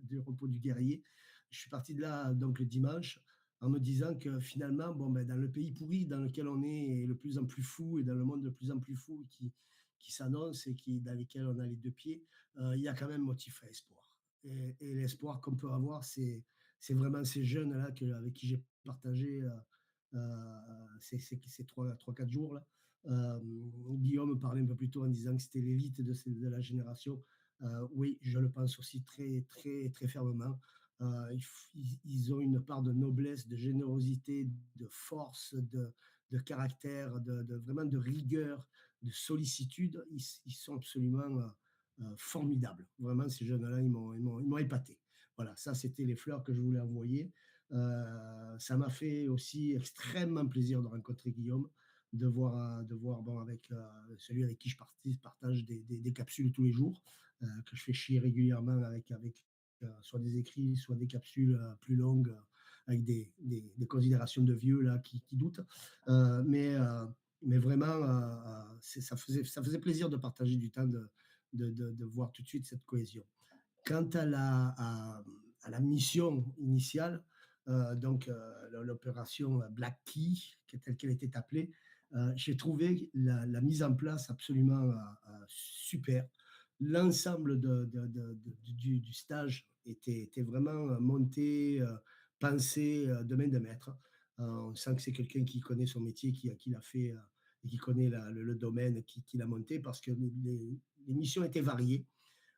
du repos du guerrier. Je suis parti de là donc le dimanche en me disant que finalement, bon, dans le pays pourri dans lequel on est, et le plus en plus fou, et dans le monde de plus en plus fou qui s'annonce et dans lequel on a les 2 pieds, il y a quand même motif à espoir. Et l'espoir qu'on peut avoir, c'est vraiment ces jeunes-là avec qui j'ai partagé ces 3-4 jours-là. Guillaume parlait un peu plus tôt en disant que c'était l'élite de la génération. Oui, je le pense aussi très, très, très fermement. Ils ont une part de noblesse, de générosité, de force, de caractère, vraiment de rigueur, de sollicitude. Ils sont absolument formidables. Vraiment, ces jeunes-là, ils m'ont épaté. Voilà, ça, c'était les fleurs que je voulais envoyer. Ça m'a fait aussi extrêmement plaisir de rencontrer Guillaume, de voir bon, avec celui avec qui je partage des capsules tous les jours, que je fais chier régulièrement avec soit des écrits, soit des capsules plus longues avec des considérations de vieux là qui doutent. Euh, mais, euh, mais vraiment, ça faisait plaisir de partager du temps, de voir tout de suite cette cohésion. Quant à la mission initiale, donc l'opération Black Key, telle qu'elle était appelée, j'ai trouvé la mise en place absolument super. L'ensemble du stage était vraiment monté, pensé de main de maître. On sent que c'est quelqu'un qui connaît son métier, qui l'a fait et qui connaît le domaine qui l'a monté parce que les missions étaient variées.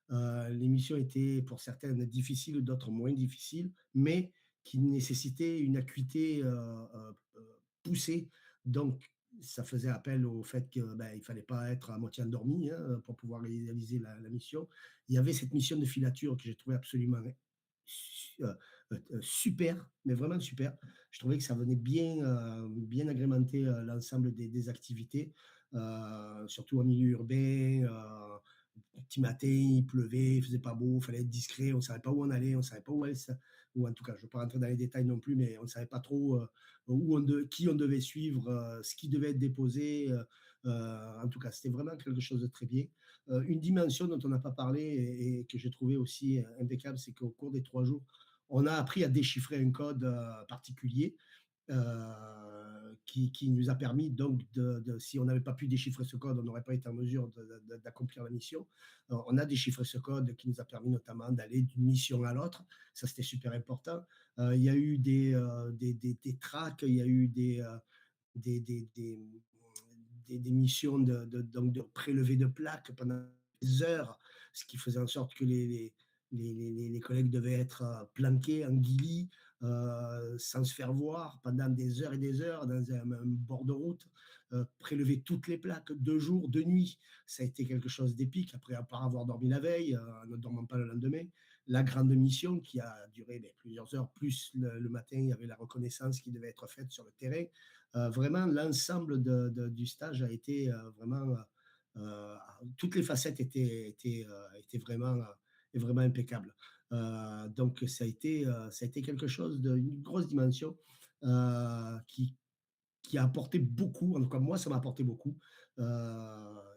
Les missions étaient pour certaines difficiles, d'autres moins difficiles, mais qui nécessitaient une acuité poussée. Donc, ça faisait appel au fait qu'il ne fallait pas être à moitié endormi hein, pour pouvoir réaliser la mission. Il y avait cette mission de filature que j'ai trouvé absolument euh, super, mais vraiment super. Je trouvais que ça venait bien agrémenter l'ensemble des activités, surtout en milieu urbain. Petit matin, il pleuvait, il faisait pas beau, il fallait être discret, on ne savait pas où on allait, on ne savait pas où aller, ou en tout cas, je ne vais pas rentrer dans les détails non plus, mais on ne savait pas trop qui on devait suivre, ce qui devait être déposé. En tout cas, c'était vraiment quelque chose de très bien. Une dimension dont on n'a pas parlé et que j'ai trouvé aussi impeccable, c'est qu'au cours des 3 jours, on a appris à déchiffrer un code particulier qui nous a permis donc si on n'avait pas pu déchiffrer ce code, on n'aurait pas été en mesure d'accomplir la mission. On a déchiffré ce code qui nous a permis notamment d'aller d'une mission à l'autre. Ça, c'était super important. Il y a eu des tracks, il y a eu des, des, des, des missions donc de prélever de plaques pendant des heures, ce qui faisait en sorte que les collègues devaient être planqués en guillis, sans se faire voir pendant des heures et des heures dans un bord de route, prélever toutes les plaques 2 jours, 2 nuits. Ça a été quelque chose d'épique, après à part avoir dormi la veille, ne dormant pas le lendemain. La grande mission qui a duré plusieurs heures, plus le matin, il y avait la reconnaissance qui devait être faite sur le terrain. Vraiment, l'ensemble du stage a été vraiment, euh, toutes les facettes étaient vraiment impeccables. Donc, ça a été quelque chose d'une grosse dimension euh, qui, qui a apporté beaucoup. En tout cas, moi, ça m'a apporté beaucoup.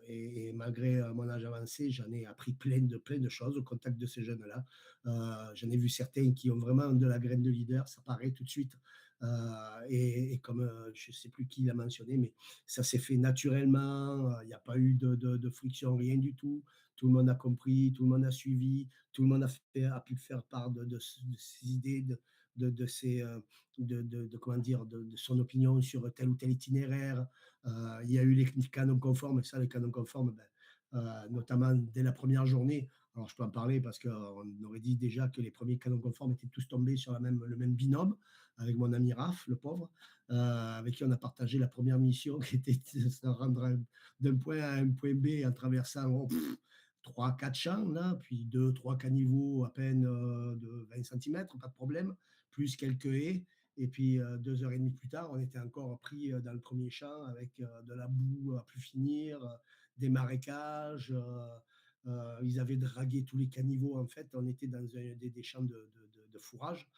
Et malgré mon âge avancé, j'en ai appris plein de choses au contact de ces jeunes-là. J'en ai vu certains qui ont vraiment de la graine de leader, ça paraît tout de suite. Et comme je ne sais plus qui l'a mentionné, mais ça s'est fait naturellement. Il n'y a pas eu de friction, rien du tout. Tout le monde a compris, tout le monde a suivi, tout le monde a pu faire part de ses idées, de ses, comment dire, de son opinion sur tel ou tel itinéraire. Il y a eu les canons conformes, et ça, les canons conformes, notamment dès la première journée. Alors, je peux en parler parce qu'on aurait dit déjà que les premiers canons conformes étaient tous tombés sur le même binôme, avec mon ami Raph, le pauvre, avec qui on a partagé la première mission qui était de se rendre d'un point A à un point B en traversant 3-4 champs, là, puis 2-3 caniveaux à peine de 20 cm, pas de problème, plus quelques haies. Et puis 2 heures et demie plus tard, on était encore pris dans le premier champ avec de la boue à plus finir, des marécages. Ils avaient dragué tous les caniveaux. En fait, on était dans des champs de fourrage.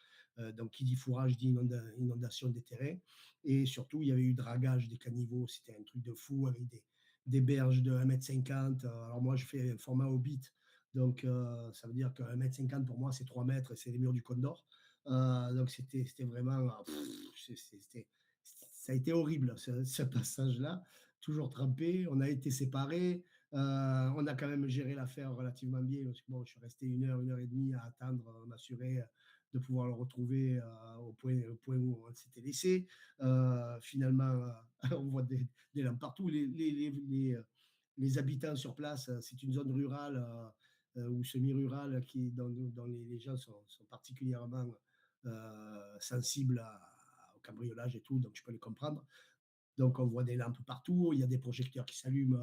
Donc, qui dit fourrage dit inondation des terrains. Et surtout, il y avait eu dragage des caniveaux. C'était un truc de fou avec des berges de 1,50 m. Alors, moi, je fais un format Hobbit. Donc, ça veut dire que 1,50 m pour moi, c'est 3 mètres et c'est les murs du Condor. Donc, c'était vraiment. Ça a été horrible, ce passage-là. Toujours trempé. On a été séparés. On a quand même géré l'affaire relativement bien. Parce que, bon, je suis resté 1 heure et demie à attendre, m'assurer de pouvoir le retrouver au point où on s'était laissé. Finalement, on voit des lampes partout. Les habitants sur place, c'est une zone rurale ou semi-rurale dont les gens sont particulièrement sensibles au cambriolage et tout, donc je peux les comprendre. Donc, on voit des lampes partout, il y a des projecteurs qui s'allument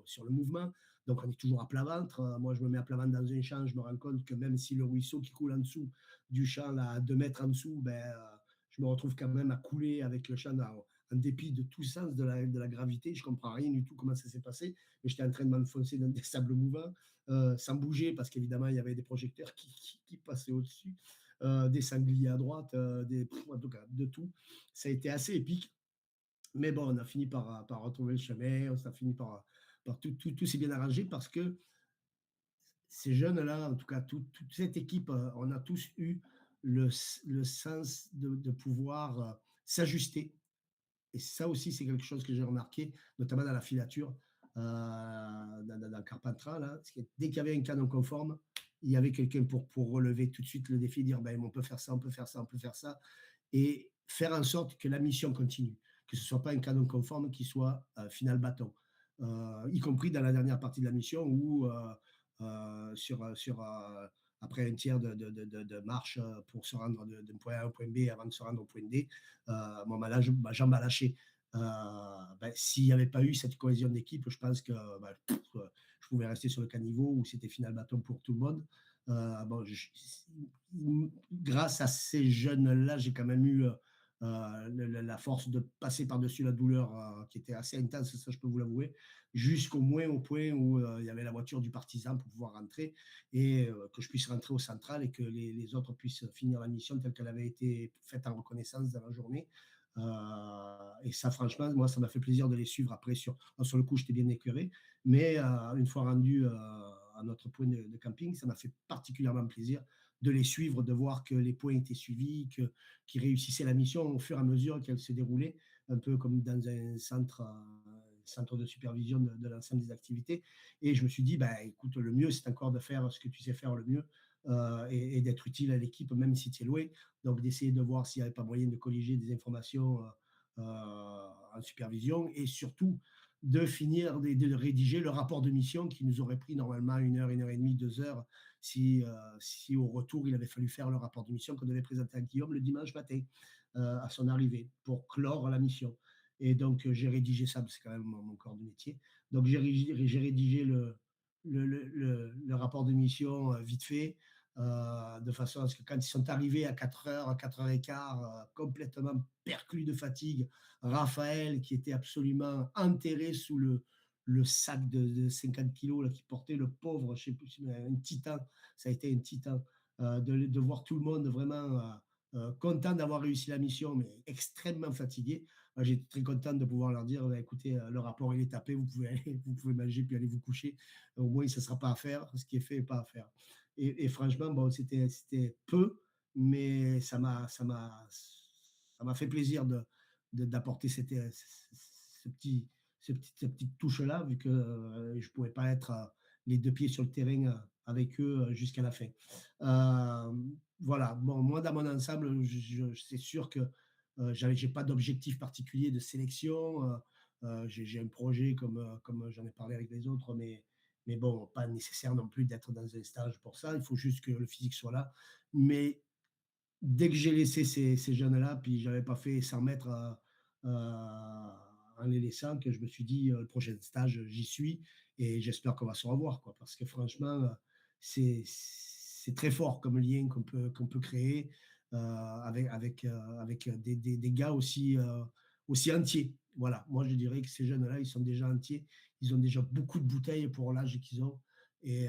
sur le mouvement. Donc, on est toujours à plat ventre. Moi, je me mets à plat ventre dans un champ, je me rends compte que même si le ruisseau qui coule en dessous du champ, là, à 2 mètres en dessous, je me retrouve quand même à couler avec le champ en dépit de tout sens de la gravité. Je ne comprends rien du tout comment ça s'est passé, mais j'étais en train de m'enfoncer dans des sables mouvants, sans bouger, parce qu'évidemment, il y avait des projecteurs qui passaient au-dessus. des sangliers à droite, en tout cas, de tout. Ça a été assez épique. Mais bon, on a fini par retrouver le chemin, on a fini par tout s'est bien arrangé parce que ces jeunes-là, en tout cas, toute cette équipe, on a tous eu le sens de pouvoir s'ajuster. Et ça aussi, c'est quelque chose que j'ai remarqué, notamment dans la filature, dans Carpentras, là. Parce que dès qu'il y avait un canon conforme, il y avait quelqu'un pour relever tout de suite le défi, dire ben, on peut faire ça, on peut faire ça, on peut faire ça, et faire en sorte que la mission continue, que ce ne soit pas un canon conforme qui soit final bâton. Y compris dans la dernière partie de la mission où, après un tiers de marche pour se rendre d'un point A à un point B avant de se rendre au point D, bon, ben là, ma jambe a lâché. Ben, s'il n'y avait pas eu cette cohésion d'équipe, je pense que ben, je pouvais rester sur le caniveau où c'était final bâton pour tout le monde. Bon, grâce à ces jeunes-là, j'ai quand même eu la force de passer par-dessus la douleur qui était assez intense, ça je peux vous l'avouer, jusqu'au moins au point où il y avait la voiture du partisan pour pouvoir rentrer et que je puisse rentrer au central et que les autres puissent finir la mission telle qu'elle avait été faite en reconnaissance dans la journée. Et ça, franchement, moi, ça m'a fait plaisir de les suivre après. Sur le coup, j'étais bien écœuré, mais une fois rendu à notre point de camping, ça m'a fait particulièrement plaisir de les suivre, de voir que les points étaient suivis, qu'ils réussissaient la mission au fur et à mesure qu'elle se déroulait, un peu comme dans un centre de supervision de l'ensemble des activités. Et je me suis dit, bah, écoute, le mieux, c'est encore de faire ce que tu sais faire le mieux et d'être utile à l'équipe, même si tu es loin. Donc, d'essayer de voir s'il n'y avait pas moyen de colliger des informations en supervision et surtout de finir de rédiger le rapport de mission qui nous aurait pris normalement 1 heure et demie, 2 heures si au retour il avait fallu faire le rapport de mission qu'on devait présenter à Guillaume le dimanche matin à son arrivée pour clore la mission. Et donc j'ai rédigé ça, c'est quand même mon corps de métier. Donc j'ai rédigé le rapport de mission vite fait, de façon à ce que quand ils sont arrivés à 4 heures, à 4h15, complètement perclus de fatigue, Raphaël, qui était absolument enterré sous le sac de 50 kilos là, qui portait le pauvre, je sais plus, un titan, ça a été un titan, de voir tout le monde vraiment content d'avoir réussi la mission, mais extrêmement fatigué. Moi, j'étais très content de pouvoir leur dire, bah, écoutez, le rapport il est tapé, vous pouvez aller, vous pouvez manger puis aller vous coucher. Au moins, ça ne sera pas à faire, ce qui est fait n'est pas à faire. Et franchement, bon, c'était peu, mais ça m'a fait plaisir d'apporter cette petite touche-là, vu que je ne pouvais pas être les deux pieds sur le terrain avec eux jusqu'à la fin. Voilà, bon, moi, dans mon ensemble, c'est sûr que j'ai pas d'objectif particulier de sélection. J'ai un projet comme j'en ai parlé avec les autres, mais bon, pas nécessaire non plus d'être dans un stage pour ça. Il faut juste que le physique soit là. Mais dès que j'ai laissé ces jeunes-là, puis je n'avais pas fait 100 mètres en les laissant, que je me suis dit, le prochain stage, j'y suis et j'espère qu'on va se revoir, quoi. Parce que franchement, c'est très fort comme lien qu'on peut créer avec des gars aussi entiers. Voilà, moi je dirais que ces jeunes-là, ils sont déjà entiers, ils ont déjà beaucoup de bouteilles pour l'âge qu'ils ont et,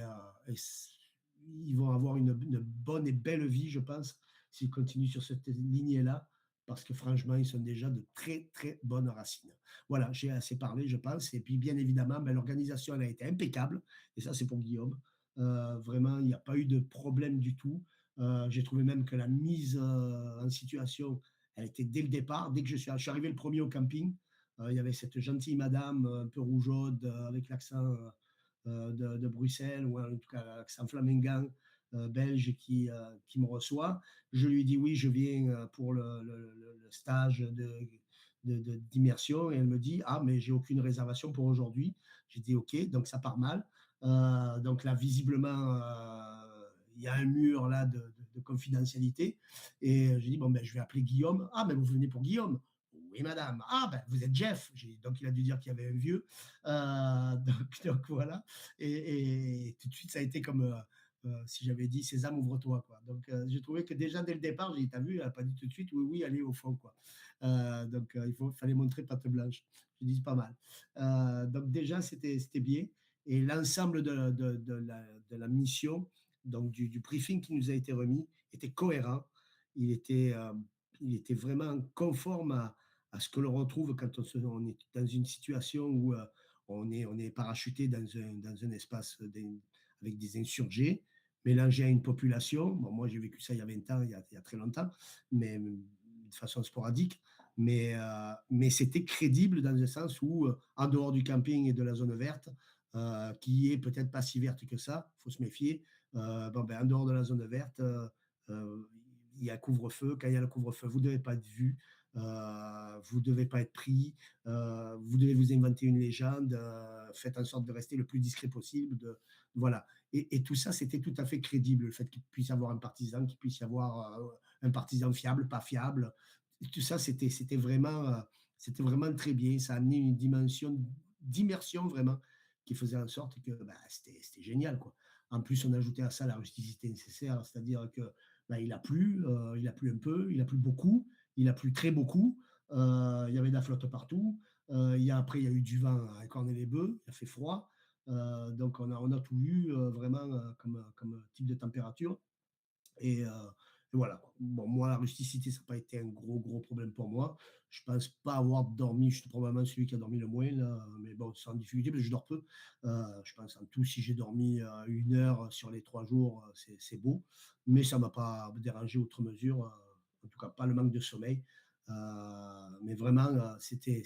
ils vont avoir une bonne et belle vie, je pense, s'ils continuent sur cette lignée-là, parce que franchement, ils sont déjà de très, très bonnes racines. Voilà, j'ai assez parlé, je pense. Et puis, bien évidemment, ben, l'organisation, elle a été impeccable. Et ça, c'est pour Guillaume. Vraiment, il n'y a pas eu de problème du tout. J'ai trouvé même que la mise en situation, elle était dès le départ. Dès que je suis arrivé le premier au camping, il y avait cette gentille madame un peu rougeaude avec l'accent de Bruxelles, ou en tout cas l'accent flamingant belge qui me reçoit. Je lui dis oui, je viens pour le stage d'immersion et elle me dit ah mais j'ai aucune réservation pour aujourd'hui. J'ai dit ok, donc ça part mal. Donc là visiblement il y a un mur là de confidentialité et j'ai dit bon ben je vais appeler Guillaume. Ah mais vous venez pour Guillaume? Oui, madame. Ah, ben, vous êtes Jeff. Donc, il a dû dire qu'il y avait un vieux. Donc, voilà. Et tout de suite, ça a été comme si j'avais dit Sésame, ouvre-toi. Quoi. Donc, j'ai trouvé que déjà dès le départ, j'ai dit t'as vu, elle n'a pas dit tout de suite oui, oui, allez au fond. Quoi. Donc, fallait montrer patte blanche. Je dis pas mal. Donc, déjà, c'était bien. Et l'ensemble de la mission, donc du briefing qui nous a été remis était cohérent. Il était, il était vraiment conforme à ce que l'on retrouve quand on est dans une situation où on est parachuté dans un espace avec des insurgés, mélangé à une population. Bon, moi, j'ai vécu ça il y a 20 ans, il y a très longtemps, mais de façon sporadique. Mais c'était crédible dans le sens où, en dehors du camping et de la zone verte, qui est peut-être pas si verte que ça, il faut se méfier. Bon, ben, en dehors de la zone verte, il y a couvre-feu. Quand il y a le couvre-feu, vous ne devez pas être vu, vous ne devez pas être pris, vous devez vous inventer une légende, faites en sorte de rester le plus discret possible. Voilà. Et tout ça, c'était tout à fait crédible, le fait qu'il puisse y avoir un partisan, qu'il puisse y avoir un partisan fiable, pas fiable. Tout ça, c'était vraiment très bien. Ça a amené une dimension d'immersion vraiment qui faisait en sorte que bah, c'était génial, quoi. En plus, on ajoutait à ça la rusticité nécessaire, c'est-à-dire que bah, il a plu un peu, il a plu beaucoup, il a plu très beaucoup. Il y avait de la flotte partout. Après, il y a eu du vent à écorner les bœufs, il a fait froid. Donc, on a tout eu vraiment comme type de température. Et voilà. Bon, moi, la rusticité, ça n'a pas été un gros problème pour moi. Je pense pas avoir dormi, je suis probablement celui qui a dormi le moins, là, mais bon, sans difficulté, parce que je dors peu. Je pense en tout, si j'ai dormi 1 heure sur les 3 jours, c'est beau, mais ça ne m'a pas dérangé outre mesure, en tout cas pas le manque de sommeil. Mais vraiment, c'était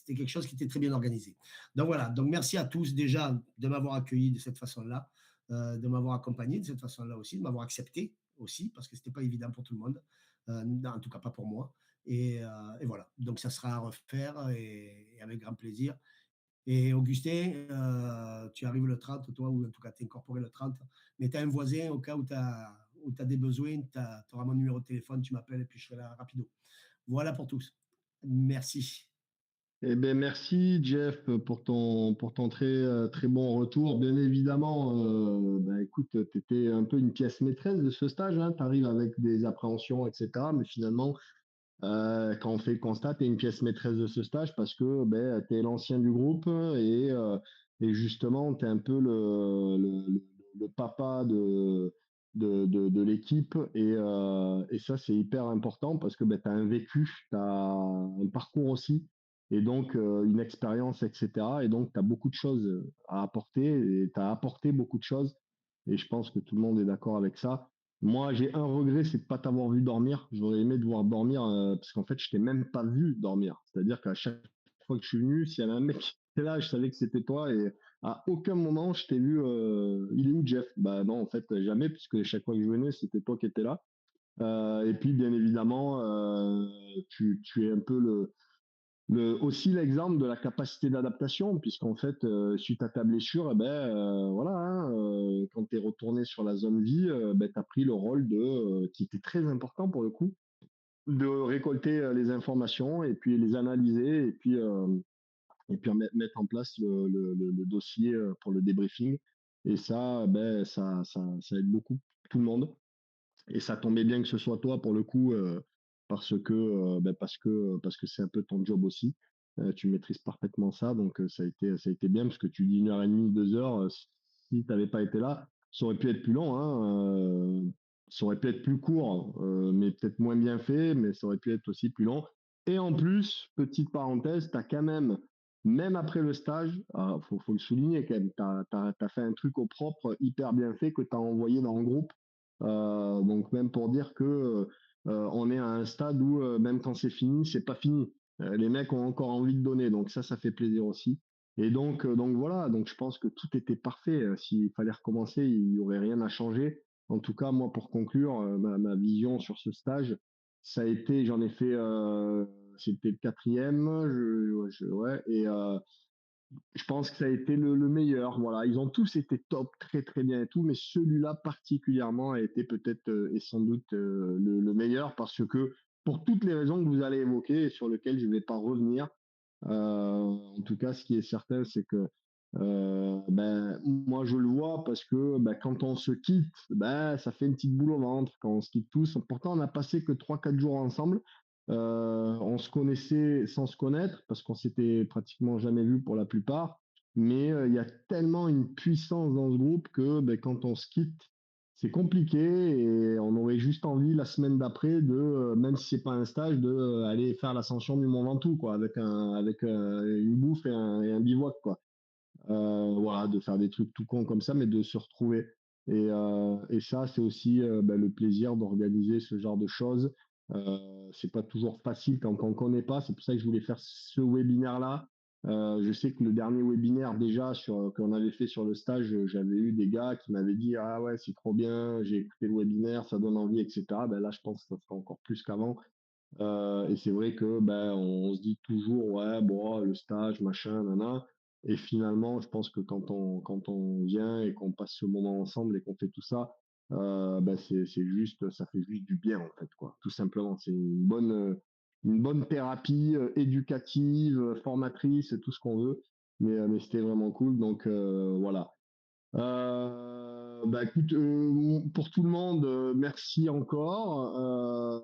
quelque chose qui était très bien organisé. Donc voilà, donc merci à tous déjà de m'avoir accueilli de cette façon-là, de m'avoir accompagné de cette façon-là aussi, de m'avoir accepté aussi, parce que c'était pas évident pour tout le monde, en tout cas pas pour moi. Et voilà, donc ça sera à refaire et avec grand plaisir. Et Augustin, tu arrives le 30, toi, ou en tout cas tu es incorporé le 30, mais tu as un voisin au cas où tu as des besoins, tu auras mon numéro de téléphone, tu m'appelles et puis je serai là rapido. Voilà pour tous. Merci. Eh ben merci Jeff pour ton très bon retour. Bien évidemment, bah, écoute, tu étais un peu une pièce maîtresse de ce stage, hein. Tu arrives avec des appréhensions, etc. Mais finalement, quand on fait le constat, tu es une pièce maîtresse de ce stage parce que ben, tu es l'ancien du groupe et justement, tu es un peu le papa de l'équipe et ça, c'est hyper important parce que ben, tu as un vécu, tu as un parcours aussi et donc une expérience, etc. Et donc, tu as beaucoup de choses à apporter et tu as apporté beaucoup de choses et je pense que tout le monde est d'accord avec ça. Moi, j'ai un regret, c'est de pas t'avoir vu dormir. J'aurais aimé te voir dormir parce qu'en fait, je t'ai même pas vu dormir. C'est-à-dire qu'à chaque fois que je suis venu, s'il y avait un mec qui était là, je savais que c'était toi et à aucun moment je t'ai vu. Il est où Jeff? Bah non, en fait, jamais, puisque chaque fois que je venais, c'était toi qui étais là. Et puis, bien évidemment, tu es un peu aussi l'exemple de la capacité d'adaptation, puisqu'en fait, suite à ta blessure, eh ben, voilà, hein, quand tu es retourné sur la zone vie, ben, tu as pris le rôle qui était très important pour le coup, de récolter les informations et puis les analyser et puis mettre en place le dossier pour le débriefing. Et ça, ben, ça aide beaucoup tout le monde. Et ça tombait bien que ce soit toi pour le coup, parce que c'est un peu ton job aussi. Tu maîtrises parfaitement ça, donc ça a été bien parce que tu dis 1 heure et demie, 2 heures. Si tu n'avais pas été là, ça aurait pu être plus long, hein, ça aurait pu être plus court, mais peut-être moins bien fait, mais ça aurait pu être aussi plus long. Et en plus, petite parenthèse, tu as quand même après le stage, faut le souligner quand même, tu as fait un truc au propre, hyper bien fait, que tu as envoyé dans le groupe. Donc même pour dire que on est à un stade où même quand c'est fini, c'est pas fini. Les mecs ont encore envie de donner, donc ça fait plaisir aussi. Et donc voilà, donc je pense que tout était parfait. S'il fallait recommencer, il y aurait rien à changer. En tout cas, moi pour conclure, ma vision sur ce stage, ça a été, j'en ai fait, c'était le quatrième, ouais, et je pense que ça a été le meilleur. Voilà, ils ont tous été top, très très bien et tout, mais celui-là particulièrement a été peut-être et sans doute le meilleur parce que pour toutes les raisons que vous allez évoquer et sur lesquelles je ne vais pas revenir. En tout cas, ce qui est certain, c'est que ben, moi je le vois parce que ben, quand on se quitte, ben, ça fait une petite boule au ventre quand on se quitte tous. Pourtant, on n'a passé que 3-4 jours ensemble. On se connaissait sans se connaître parce qu'on s'était pratiquement jamais vu pour la plupart. Mais il y a tellement une puissance dans ce groupe que ben, quand on se quitte, c'est compliqué et on aurait juste envie la semaine d'après de, même si c'est pas un stage, de aller faire l'ascension du Mont Ventoux, quoi, avec une bouffe et un bivouac, quoi. Voilà, de faire des trucs tout cons comme ça, mais de se retrouver. Et ça, c'est aussi le plaisir d'organiser ce genre de choses. C'est pas toujours facile quand on connaît pas. C'est pour ça que je voulais faire ce webinaire-là. Je sais que le dernier webinaire déjà qu'on avait fait sur le stage, j'avais eu des gars qui m'avaient dit ah ouais c'est trop bien, j'ai écouté le webinaire, ça donne envie, etc. Ben là, je pense que ça sera encore plus qu'avant. Et c'est vrai que on se dit toujours ouais bon le stage machin nana et finalement je pense que quand on vient et qu'on passe ce moment ensemble et qu'on fait tout ça c'est juste ça fait juste du bien en fait quoi tout simplement c'est une bonne thérapie éducative formatrice tout ce qu'on veut mais c'était vraiment cool donc voilà écoute, pour tout le monde, merci encore.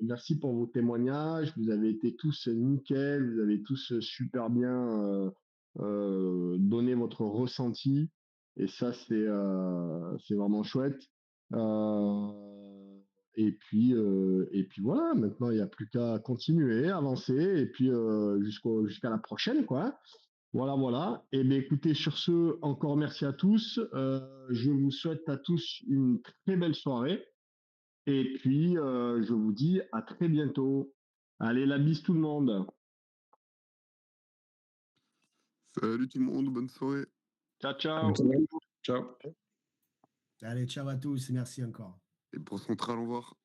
Merci pour vos témoignages. Vous avez été tous nickel. Vous avez tous super bien donné votre ressenti. Et ça, c'est vraiment chouette. Et puis voilà, maintenant, il n'y a plus qu'à continuer, avancer. Et puis jusqu'à la prochaine, quoi. Voilà, voilà. Et bien, écoutez, sur ce, encore merci à tous. Je vous souhaite à tous une très belle soirée. Et puis, je vous dis à très bientôt. Allez, la bise tout le monde. Salut tout le monde, bonne soirée. Ciao, ciao. Ciao. Allez, ciao à tous et merci encore. Et pour Central, au revoir.